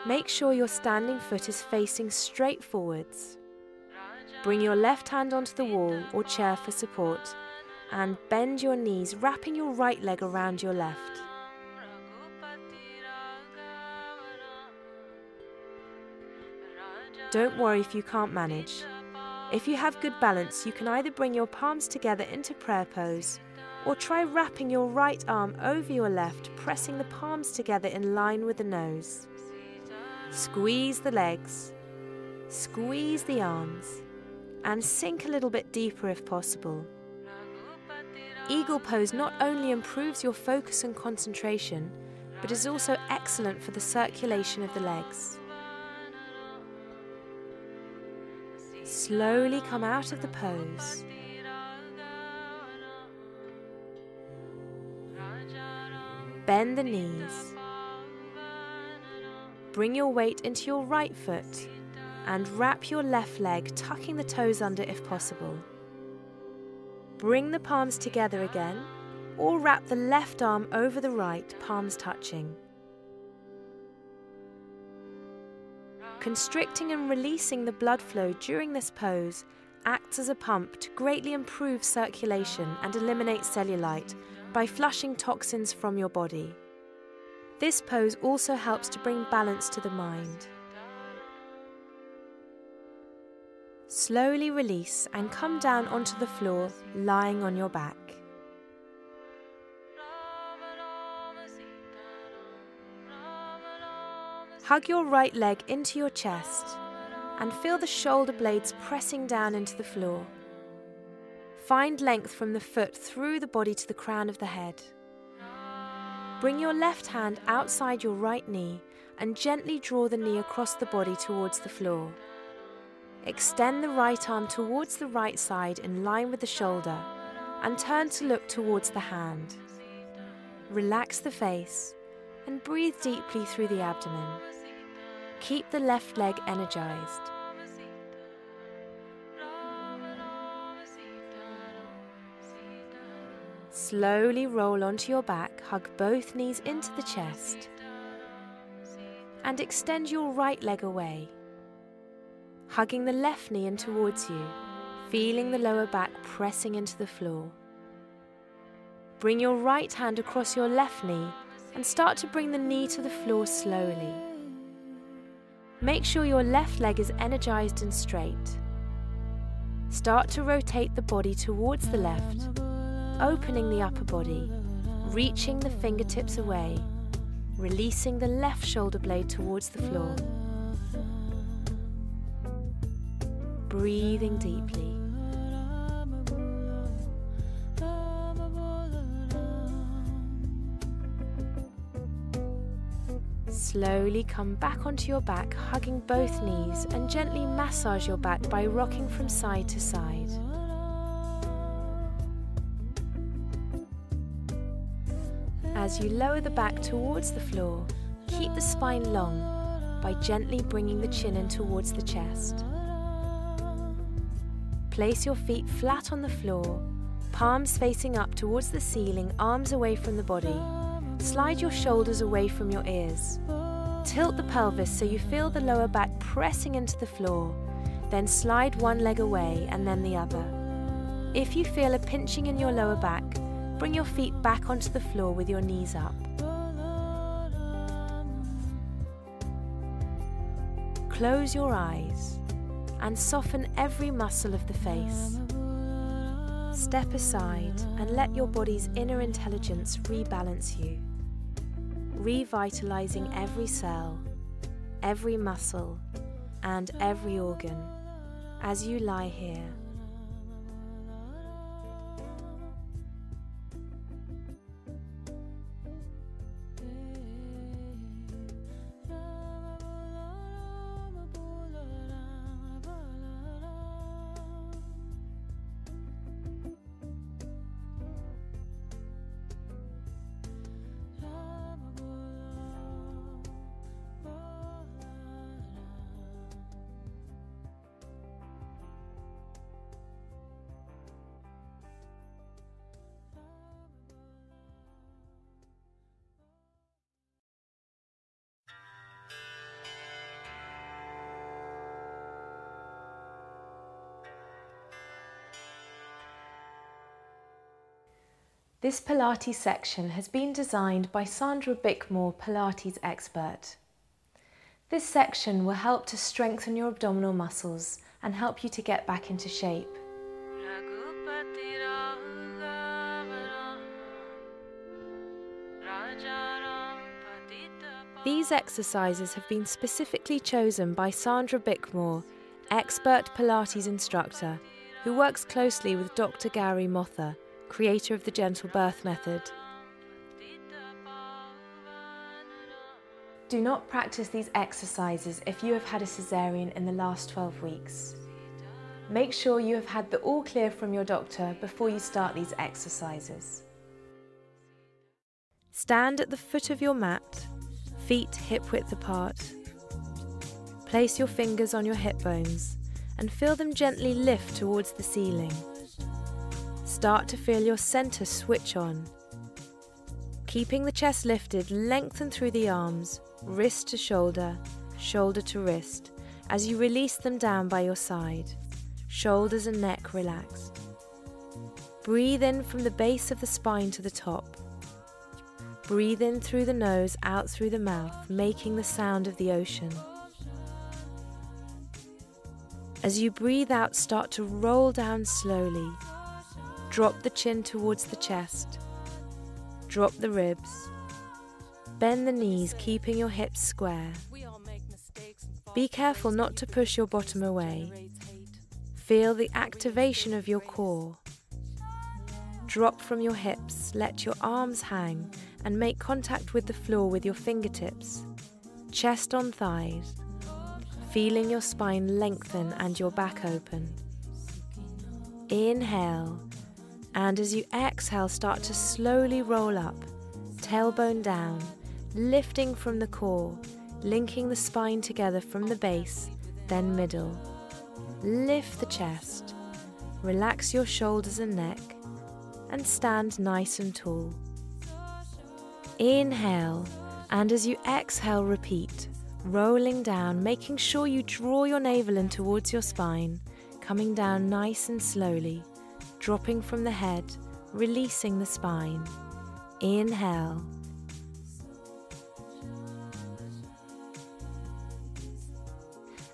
Speaker 1: Make sure your standing foot is facing straight forwards. Bring your left hand onto the wall or chair for support and bend your knees, wrapping your right leg around your left. Don't worry if you can't manage. If you have good balance, you can either bring your palms together into prayer pose or try wrapping your right arm over your left, pressing the palms together in line with the nose. Squeeze the legs, squeeze the arms, and sink a little bit deeper if possible. Eagle pose not only improves your focus and concentration, but is also excellent for the circulation of the legs. Slowly come out of the pose. Bend the knees. Bring your weight into your right foot and wrap your left leg, tucking the toes under if possible. Bring the palms together again, or wrap the left arm over the right, palms touching. Constricting and releasing the blood flow during this pose acts as a pump to greatly improve circulation and eliminate cellulite by flushing toxins from your body. This pose also helps to bring balance to the mind. Slowly release and come down onto the floor, lying on your back. Hug your right leg into your chest and feel the shoulder blades pressing down into the floor. Find length from the foot through the body to the crown of the head. Bring your left hand outside your right knee and gently draw the knee across the body towards the floor. Extend the right arm towards the right side in line with the shoulder and turn to look towards the hand. Relax the face and breathe deeply through the abdomen. Keep the left leg energized. Slowly roll onto your back, hug both knees into the chest, and extend your right leg away, hugging the left knee in towards you, feeling the lower back pressing into the floor. Bring your right hand across your left knee and start to bring the knee to the floor slowly. Make sure your left leg is energized and straight. Start to rotate the body towards the left, opening the upper body, reaching the fingertips away, releasing the left shoulder blade towards the floor. Breathing deeply. Slowly come back onto your back, hugging both knees, and gently massage your back by rocking from side to side. As you lower the back towards the floor, keep the spine long by gently bringing the chin in towards the chest. Place your feet flat on the floor, palms facing up towards the ceiling, arms away from the body. Slide your shoulders away from your ears. Tilt the pelvis so you feel the lower back pressing into the floor. Then slide one leg away and then the other. If you feel a pinching in your lower back, bring your feet back onto the floor with your knees up. Close your eyes and soften every muscle of the face. Step aside and let your body's inner intelligence rebalance you, revitalizing every cell, every muscle, and every organ as you lie here. This Pilates section has been designed by Sandra Bickmore, Pilates expert. This section will help to strengthen your abdominal muscles and help you to get back into shape. These exercises have been specifically chosen by Sandra Bickmore, expert Pilates instructor, who works closely with Dr. Gary Mother, creator of the Gentle Birth Method. Do not practice these exercises if you have had a cesarean in the last 12 weeks. Make sure you have had the all clear from your doctor before you start these exercises. Stand at the foot of your mat, feet hip-width apart. Place your fingers on your hip bones and feel them gently lift towards the ceiling. Start to feel your center switch on. Keeping the chest lifted, lengthen through the arms, wrist to shoulder, shoulder to wrist, as you release them down by your side. Shoulders and neck relaxed. Breathe in from the base of the spine to the top. Breathe in through the nose, out through the mouth, making the sound of the ocean. As you breathe out, start to roll down slowly. Drop the chin towards the chest. Drop the ribs. Bend the knees, keeping your hips square. Be careful not to push your bottom away. Feel the activation of your core. Drop from your hips, let your arms hang and make contact with the floor with your fingertips. Chest on thighs. Feeling your spine lengthen and your back open. Inhale, and as you exhale, start to slowly roll up, tailbone down, lifting from the core, linking the spine together from the base, then middle. Lift the chest, relax your shoulders and neck, and stand nice and tall. Inhale, and as you exhale, repeat, rolling down, making sure you draw your navel in towards your spine, coming down nice and slowly, dropping from the head, releasing the spine. Inhale.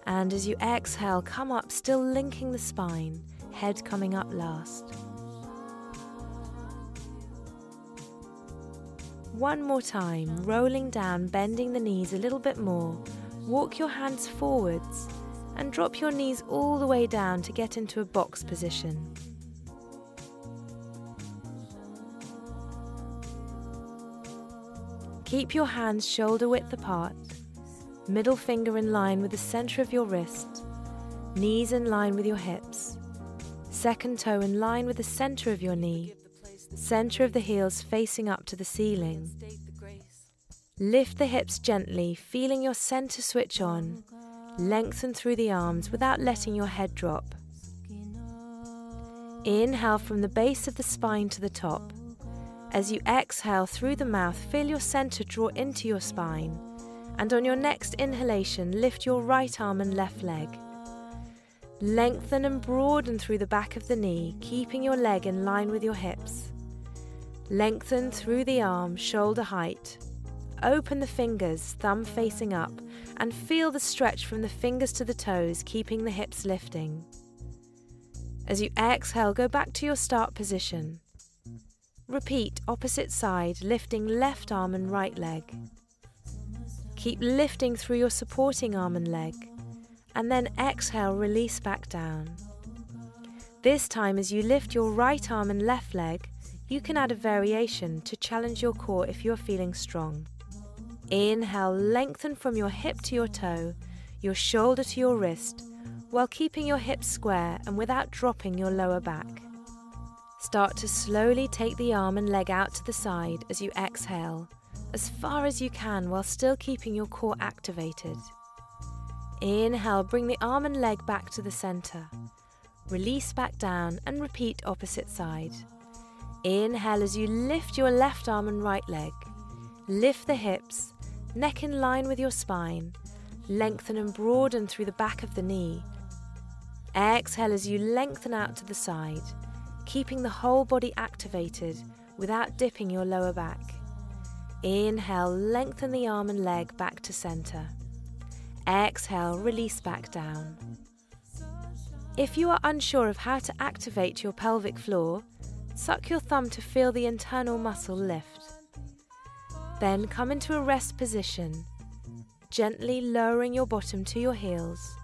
Speaker 1: And as you exhale, come up, still linking the spine, head coming up last. One more time, rolling down, bending the knees a little bit more. Walk your hands forwards and drop your knees all the way down to get into a box position. Keep your hands shoulder width apart, middle finger in line with the center of your wrist, knees in line with your hips, second toe in line with the center of your knee, center of the heels facing up to the ceiling. Lift the hips gently, feeling your center switch on. Lengthen through the arms without letting your head drop. Inhale from the base of the spine to the top. As you exhale through the mouth, feel your center draw into your spine. And on your next inhalation, lift your right arm and left leg. Lengthen and broaden through the back of the knee, keeping your leg in line with your hips. Lengthen through the arm, shoulder height. Open the fingers, thumb facing up, and feel the stretch from the fingers to the toes, keeping the hips lifting. As you exhale, go back to your start position. Repeat opposite side, lifting left arm and right leg. Keep lifting through your supporting arm and leg, and then exhale, release back down. This time, as you lift your right arm and left leg, you can add a variation to challenge your core if you are feeling strong. Inhale, lengthen from your hip to your toe, your shoulder to your wrist, while keeping your hips square and without dropping your lower back. Start to slowly take the arm and leg out to the side as you exhale, as far as you can while still keeping your core activated. Inhale, bring the arm and leg back to the center. Release back down and repeat opposite side. Inhale as you lift your left arm and right leg. Lift the hips, neck in line with your spine. Lengthen and broaden through the back of the knee. Exhale as you lengthen out to the side, keeping the whole body activated without dipping your lower back. Inhale, lengthen the arm and leg back to center. Exhale, release back down. If you are unsure of how to activate your pelvic floor, suck your thumb to feel the internal muscle lift. Then come into a rest position, gently lowering your bottom to your heels,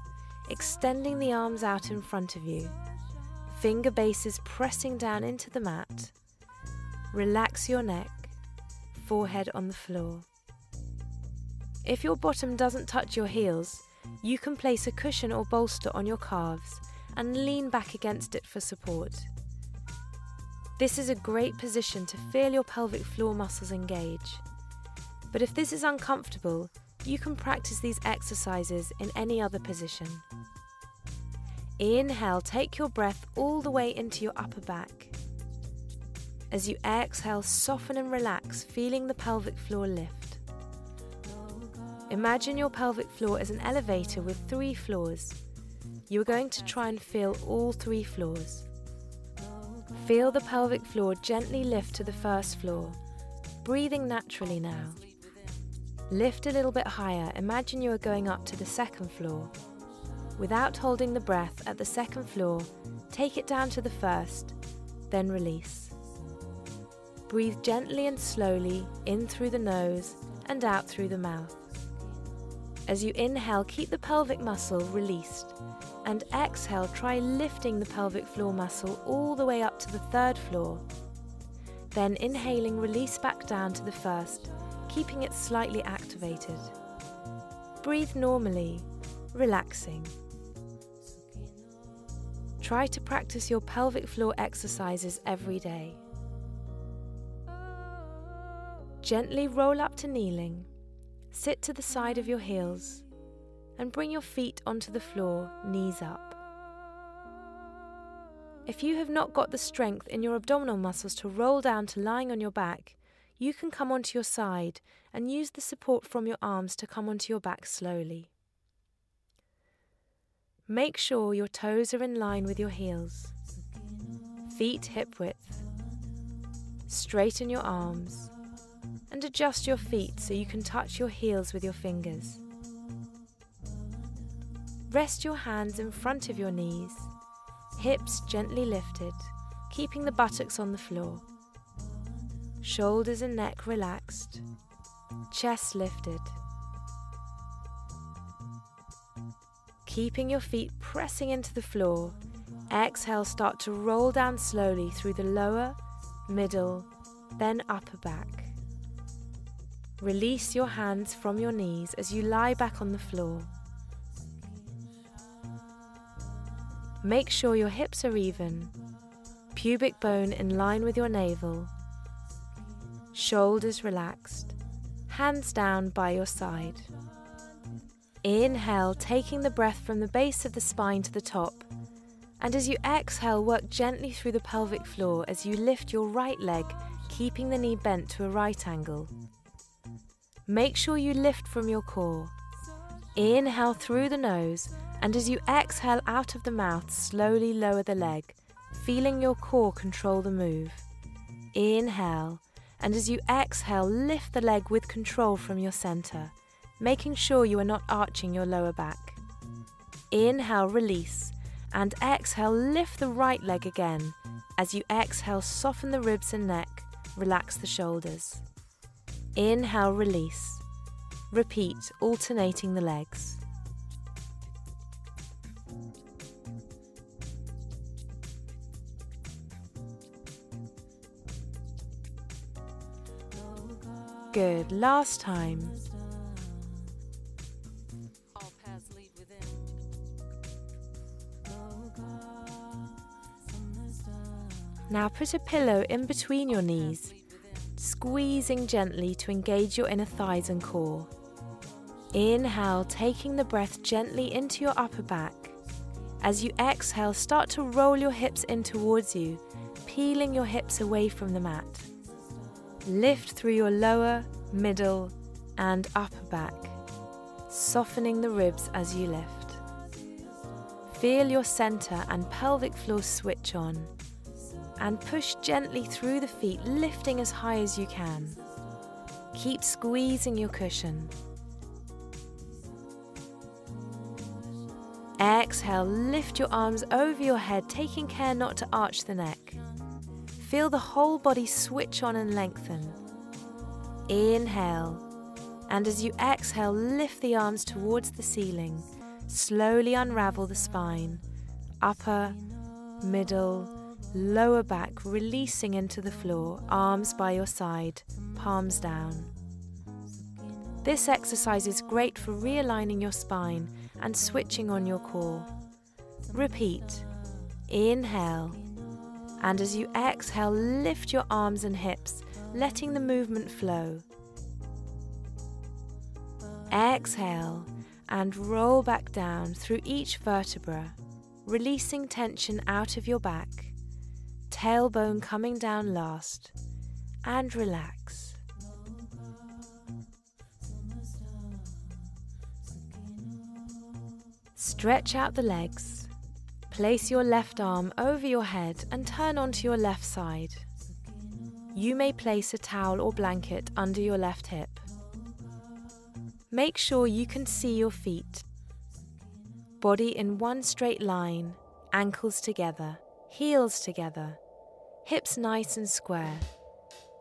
Speaker 1: extending the arms out in front of you, finger bases pressing down into the mat. Relax your neck, forehead on the floor. If your bottom doesn't touch your heels, you can place a cushion or bolster on your calves and lean back against it for support. This is a great position to feel your pelvic floor muscles engage. But if this is uncomfortable, you can practice these exercises in any other position. Inhale, take your breath all the way into your upper back. As you exhale, soften and relax, feeling the pelvic floor lift. Imagine your pelvic floor as an elevator with 3 floors. You are going to try and feel all 3 floors. Feel the pelvic floor gently lift to the first floor, breathing naturally now. Lift a little bit higher, imagine you are going up to the second floor. Without holding the breath at the second floor, take it down to the first, then release. Breathe gently and slowly in through the nose and out through the mouth. As you inhale, keep the pelvic muscle released, and exhale, try lifting the pelvic floor muscle all the way up to the third floor. Then inhaling, release back down to the first, keeping it slightly activated. Breathe normally, relaxing. Try to practice your pelvic floor exercises every day. Gently roll up to kneeling, sit to the side of your heels, and bring your feet onto the floor, knees up. If you have not got the strength in your abdominal muscles to roll down to lying on your back, you can come onto your side and use the support from your arms to come onto your back slowly. Make sure your toes are in line with your heels. Feet hip width. Straighten your arms and adjust your feet so you can touch your heels with your fingers. Rest your hands in front of your knees, hips gently lifted, keeping the buttocks on the floor. Shoulders and neck relaxed, chest lifted. Keeping your feet pressing into the floor, exhale, start to roll down slowly through the lower, middle, then upper back. Release your hands from your knees as you lie back on the floor. Make sure your hips are even, pubic bone in line with your navel, shoulders relaxed, hands down by your side. Inhale, taking the breath from the base of the spine to the top, and as you exhale, work gently through the pelvic floor as you lift your right leg, keeping the knee bent to a right angle. Make sure you lift from your core. Inhale through the nose, and as you exhale out of the mouth, slowly lower the leg, feeling your core control the move. Inhale, and as you exhale, lift the leg with control from your center, making sure you are not arching your lower back. Inhale, release, and exhale, lift the right leg again. As you exhale, soften the ribs and neck, relax the shoulders. Inhale, release. Repeat, alternating the legs. Good, last time. Now put a pillow in between your knees, squeezing gently to engage your inner thighs and core. Inhale, taking the breath gently into your upper back. As you exhale, start to roll your hips in towards you, peeling your hips away from the mat. Lift through your lower, middle, and upper back, softening the ribs as you lift. Feel your center and pelvic floor switch on. and push gently through the feet, lifting as high as you can. Keep squeezing your cushion. Exhale, lift your arms over your head, taking care not to arch the neck. Feel the whole body switch on and lengthen. Inhale, and as you exhale, lift the arms towards the ceiling. Slowly unravel the spine, upper, middle, lower back, releasing into the floor, arms by your side, palms down. This exercise is great for realigning your spine and switching on your core. Repeat. Inhale, and as you exhale, lift your arms and hips, letting the movement flow. Exhale, and roll back down through each vertebra, releasing tension out of your back, tailbone coming down last, and relax. Stretch out the legs. Place your left arm over your head and turn onto your left side. You may place a towel or blanket under your left hip. Make sure you can see your feet. Body in one straight line, ankles together, heels together, hips nice and square.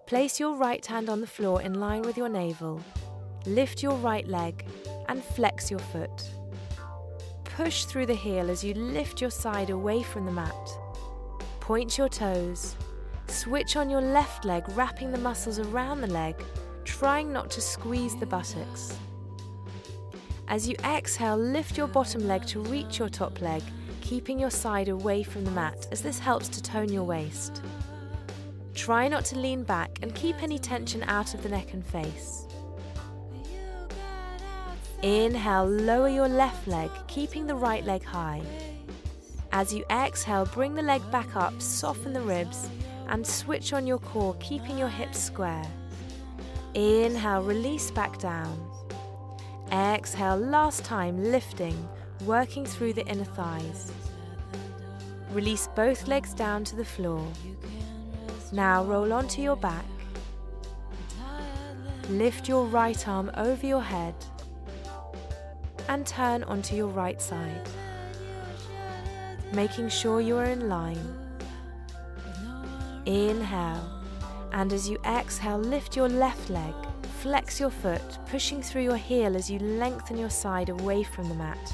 Speaker 1: Place your right hand on the floor in line with your navel. Lift your right leg and flex your foot. Push through the heel as you lift your side away from the mat. Point your toes. Switch on your left leg, wrapping the muscles around the leg, trying not to squeeze the buttocks. As you exhale, lift your bottom leg to reach your top leg, keeping your side away from the mat, as this helps to tone your waist. Try not to lean back and keep any tension out of the neck and face. Inhale, lower your left leg, keeping the right leg high. As you exhale, bring the leg back up, soften the ribs, and switch on your core, keeping your hips square. Inhale, release back down. Exhale, last time, lifting, working through the inner thighs. Release both legs down to the floor. Now roll onto your back. Lift your right arm over your head and turn onto your right side, making sure you are in line. Inhale, and as you exhale, lift your left leg. Flex your foot, pushing through your heel as you lengthen your side away from the mat.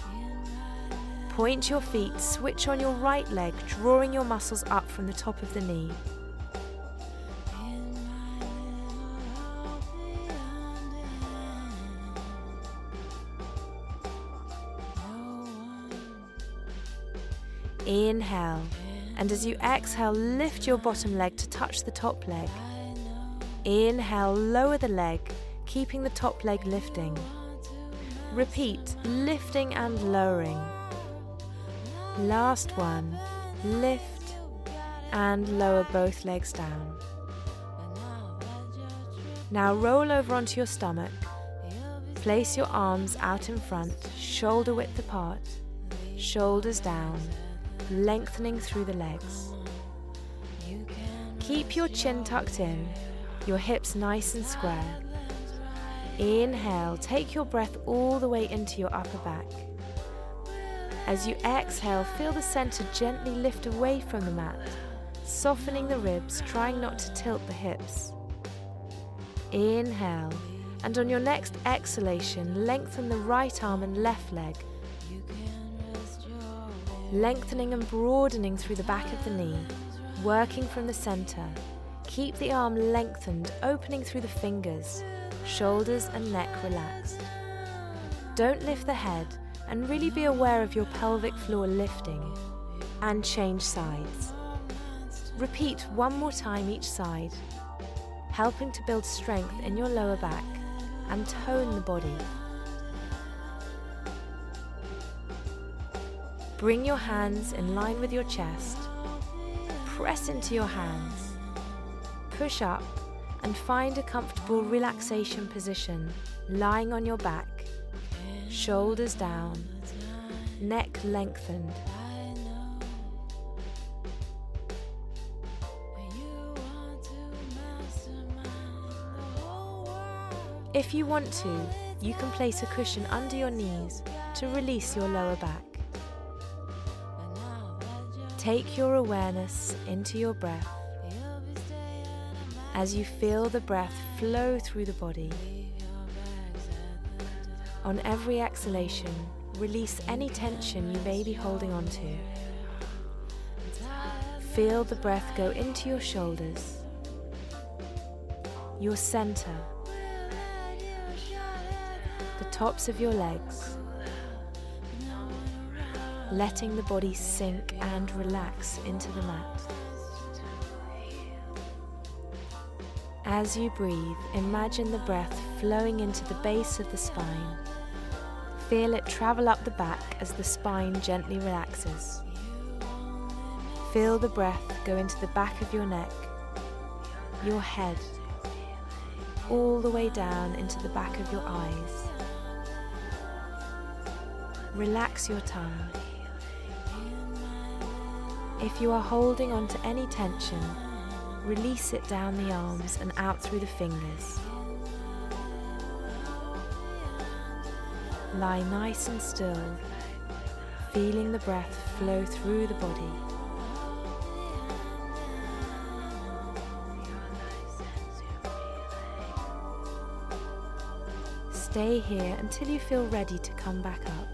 Speaker 1: Point your feet, switch on your right leg, drawing your muscles up from the top of the knee. Inhale, and as you exhale, lift your bottom leg to touch the top leg. Inhale, lower the leg, keeping the top leg lifting. Repeat, lifting and lowering. Last one, lift and lower both legs down. Now roll over onto your stomach. Place your arms out in front, shoulder width apart, shoulders down, lengthening through the legs. Keep your chin tucked in, your hips nice and square. Inhale, take your breath all the way into your upper back. As you exhale, feel the center gently lift away from the mat, softening the ribs, trying not to tilt the hips. Inhale, and on your next exhalation, lengthen the right arm and left leg, lengthening and broadening through the back of the knee, working from the center. Keep the arm lengthened, opening through the fingers, shoulders and neck relaxed. Don't lift the head, and really be aware of your pelvic floor lifting, and change sides. Repeat one more time each side, helping to build strength in your lower back and tone the body. Bring your hands in line with your chest, press into your hands, push up and find a comfortable relaxation position, lying on your back, shoulders down, neck lengthened. If you want to, you can place a cushion under your knees to release your lower back. Take your awareness into your breath as you feel the breath flow through the body. On every exhalation, release any tension you may be holding on to. Feel the breath go into your shoulders, your center, the tops of your legs, letting the body sink and relax into the mat. As you breathe, imagine the breath flowing into the base of the spine. Feel it travel up the back as the spine gently relaxes. Feel the breath go into the back of your neck, your head, all the way down into the back of your eyes. Relax your tongue. If you are holding on to any tension, release it down the arms and out through the fingers. Lie nice and still, feeling the breath flow through the body. Stay here until you feel ready to come back up.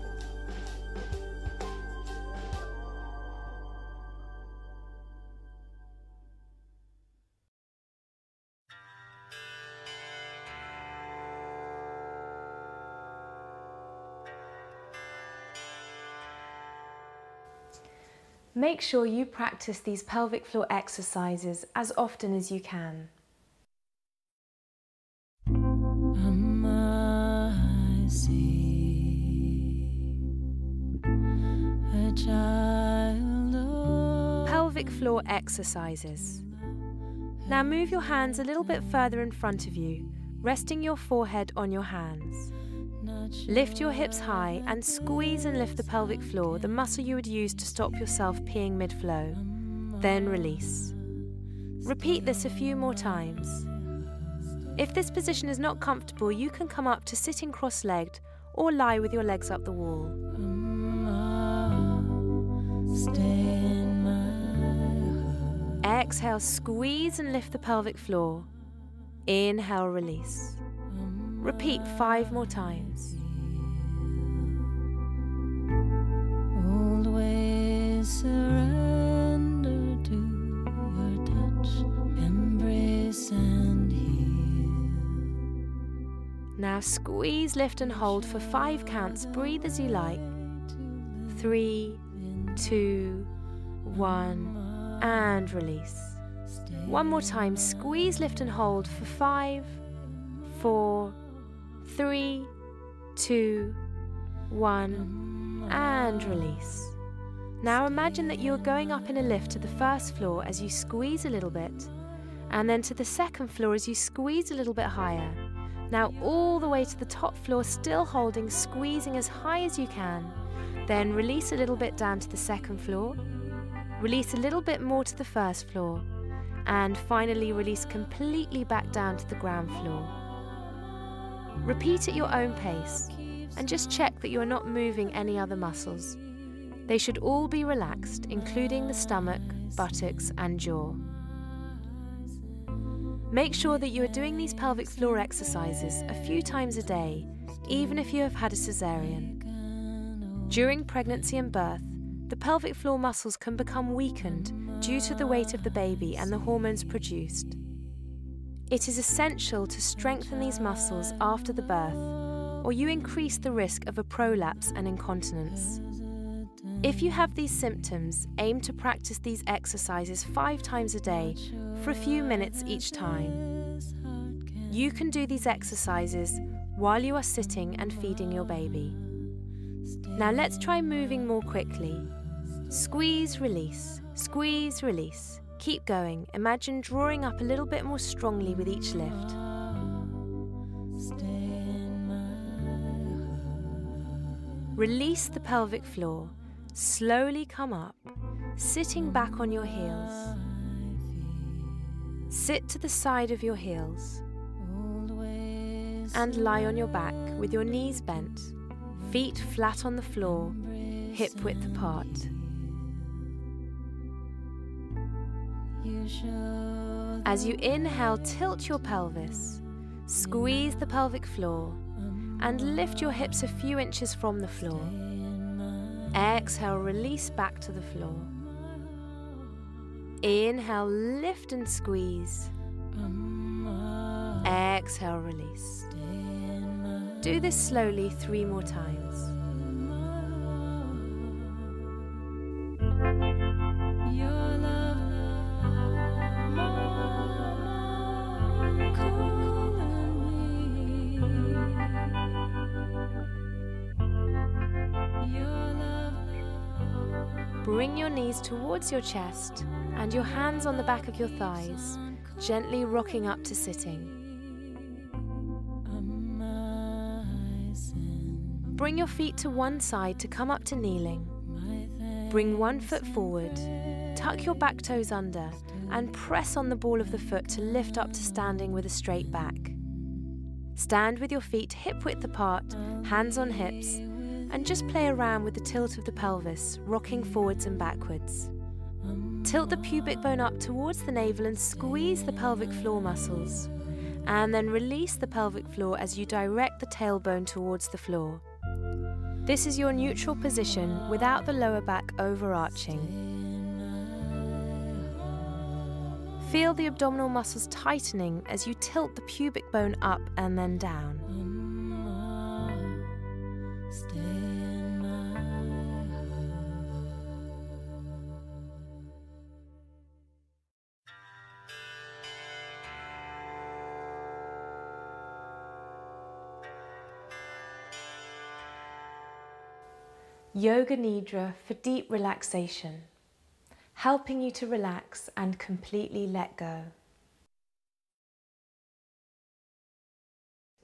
Speaker 1: Make sure you practice these pelvic floor exercises as often as you can. Pelvic floor exercises. Now move your hands a little bit further in front of you, resting your forehead on your hands. Lift your hips high and squeeze and lift the pelvic floor, the muscle you would use to stop yourself peeing mid-flow. Then release. Repeat this a few more times. If this position is not comfortable, you can come up to sitting cross-legged or lie with your legs up the wall. Exhale, squeeze and lift the pelvic floor. Inhale, release. Repeat 5 more times.
Speaker 2: Always surrender to your touch, embrace and heal.
Speaker 1: Now squeeze, lift and hold for 5 counts. Breathe as you like. 3, 2, 1, and release. One more time. Squeeze, lift and hold for 5, 4, 3, 2, 1, and release. Now imagine that you are going up in a lift to the first floor as you squeeze a little bit, and then to the second floor as you squeeze a little bit higher. Now all the way to the top floor, still holding, squeezing as high as you can. Then release a little bit down to the second floor, release a little bit more to the first floor, and finally release completely back down to the ground floor. Repeat at your own pace, and just check that you are not moving any other muscles. They should all be relaxed, including the stomach, buttocks, and jaw. Make sure that you are doing these pelvic floor exercises a few times a day, even if you have had a cesarean. During pregnancy and birth, the pelvic floor muscles can become weakened due to the weight of the baby and the hormones produced. It is essential to strengthen these muscles after the birth, or you increase the risk of a prolapse and incontinence. If you have these symptoms, aim to practice these exercises 5 times a day for a few minutes each time. You can do these exercises while you are sitting and feeding your baby. Now let's try moving more quickly. Squeeze, release, squeeze, release. Keep going. Imagine drawing up a little bit more strongly with each lift. Release the pelvic floor. Slowly come up, sitting back on your heels. Sit to the side of your heels. And lie on your back with your knees bent, feet flat on the floor, hip width apart. As you inhale, tilt your pelvis, squeeze the pelvic floor, and lift your hips a few inches from the floor. Exhale, release back to the floor. Inhale, lift and squeeze. Exhale, release. Do this slowly 3 more times. Bring your knees towards your chest and your hands on the back of your thighs, gently rocking up to sitting. Bring your feet to one side to come up to kneeling. Bring one foot forward, tuck your back toes under, and press on the ball of the foot to lift up to standing with a straight back. Stand with your feet hip width apart, hands on hips, and just play around with the tilt of the pelvis, rocking forwards and backwards. Tilt the pubic bone up towards the navel and squeeze the pelvic floor muscles, and then release the pelvic floor as you direct the tailbone towards the floor. This is your neutral position without the lower back overarching. Feel the abdominal muscles tightening as you tilt the pubic bone up and then down. Yoga Nidra for deep relaxation, helping you to relax and completely let go.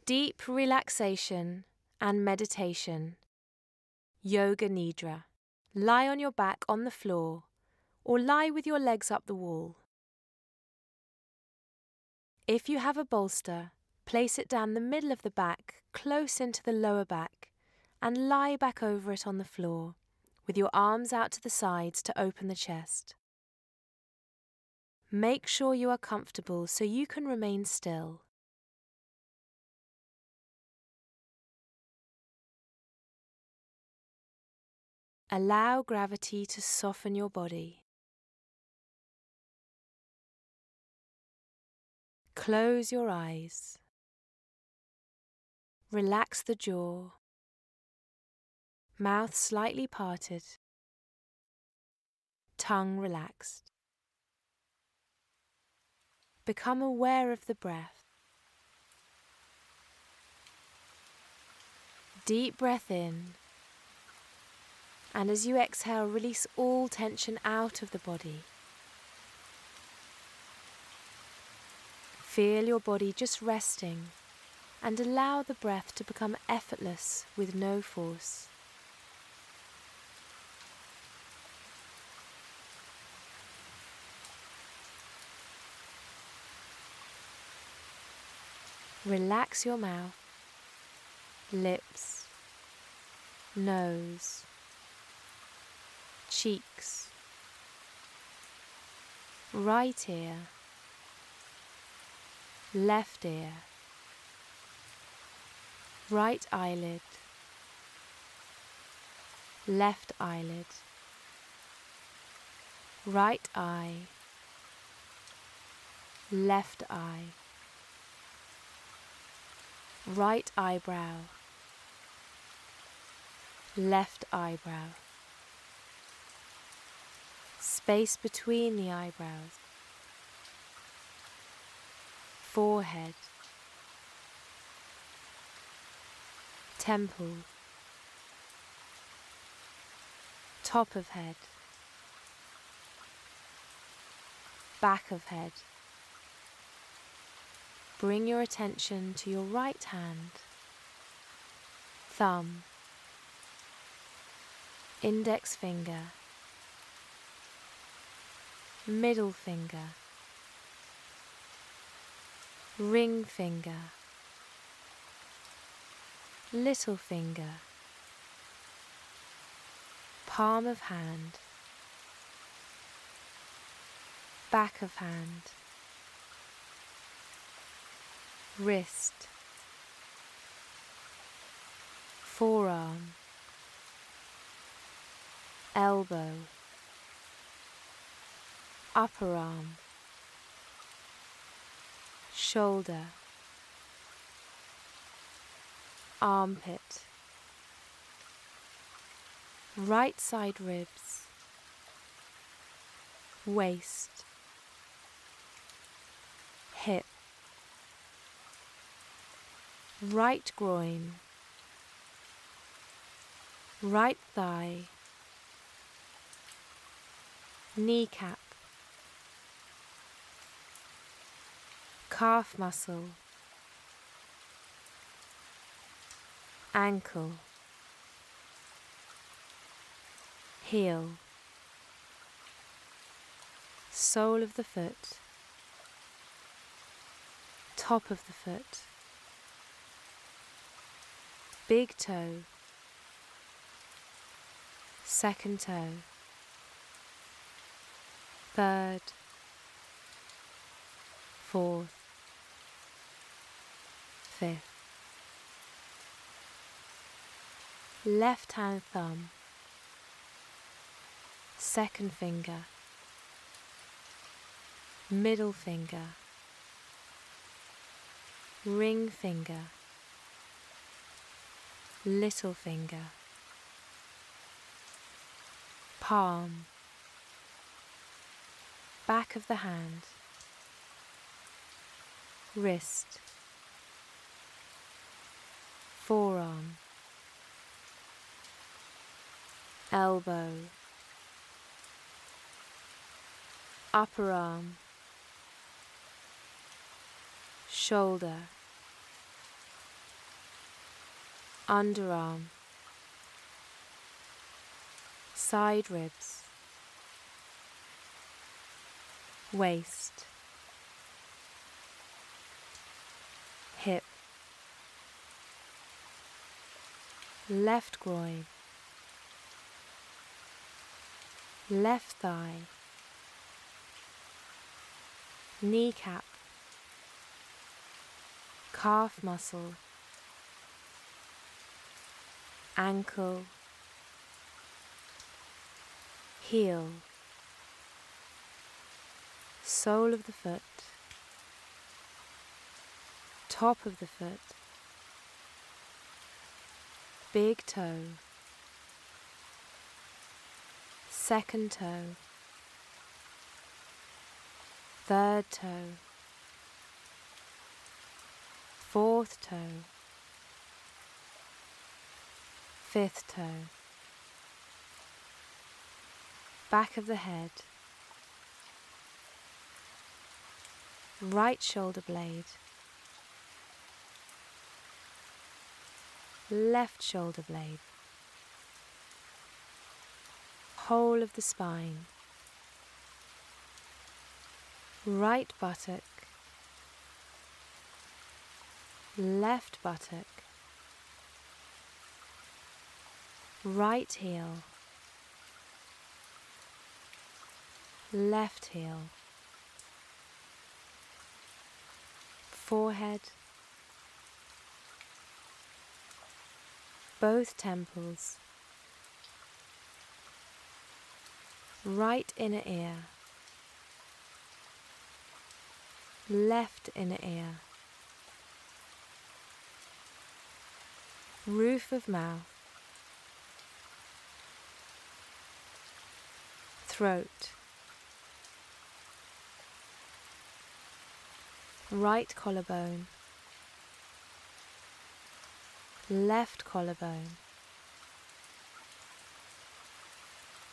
Speaker 1: Deep relaxation and meditation. Yoga Nidra. Lie on your back on the floor or lie with your legs up the wall. If you have a bolster, place it down the middle of the back, close into the lower back, and lie back over it on the floor, with your arms out to the sides to open the chest. Make sure you are comfortable so you can remain still. Allow gravity to soften your body. Close your eyes. Relax the jaw. Mouth slightly parted. Tongue relaxed. Become aware of the breath. Deep breath in. And as you exhale, release all tension out of the body. Feel your body just resting and allow the breath to become effortless with no force. Relax your mouth, lips, nose, cheeks, right ear, left ear, right eyelid, left eyelid, right eye, left eye, right eyebrow, left eyebrow, space between the eyebrows, forehead, temple, top of head, back of head. Bring your attention to your right hand, thumb, index finger, middle finger, ring finger, little finger, palm of hand, back of hand, wrist, forearm, elbow, upper arm, shoulder, armpit, right side ribs, waist, hip, right groin, right thigh, kneecap, calf muscle, ankle, heel, sole of the foot, top of the foot, big toe, second toe, third, fourth, fifth, left hand thumb, second finger, middle finger, ring finger, little finger, palm, back of the hand, wrist, forearm, elbow, upper arm, shoulder, underarm, side ribs, waist, hip, left groin, left thigh, kneecap, calf muscle, ankle, heel, sole of the foot, top of the foot, big toe, second toe, third toe, fourth toe, fifth toe, back of the head, right shoulder blade, left shoulder blade, whole of the spine, right buttock, left buttock, right heel, left heel, forehead, both temples, right inner ear, left inner ear, roof of mouth, throat, right collarbone, left collarbone,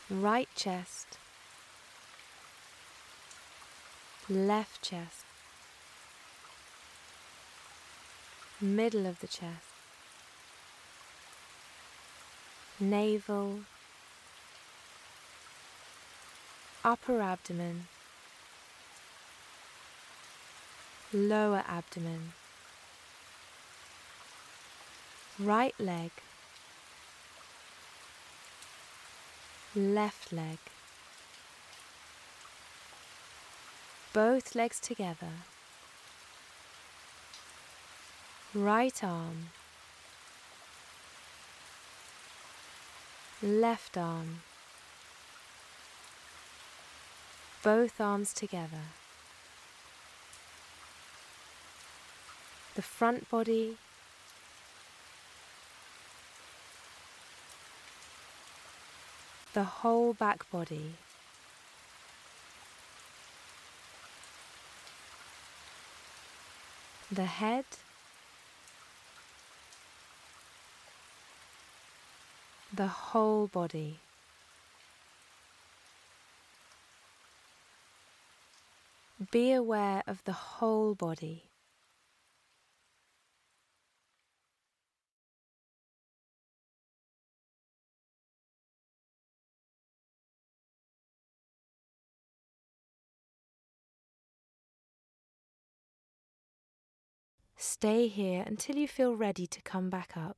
Speaker 1: right chest, left chest, middle of the chest, navel, upper abdomen, lower abdomen, right leg, left leg, both legs together, right arm, left arm, both arms together, the front body, the whole back body, the head, the whole body. Be aware of the whole body. Stay here until you feel ready to come back up.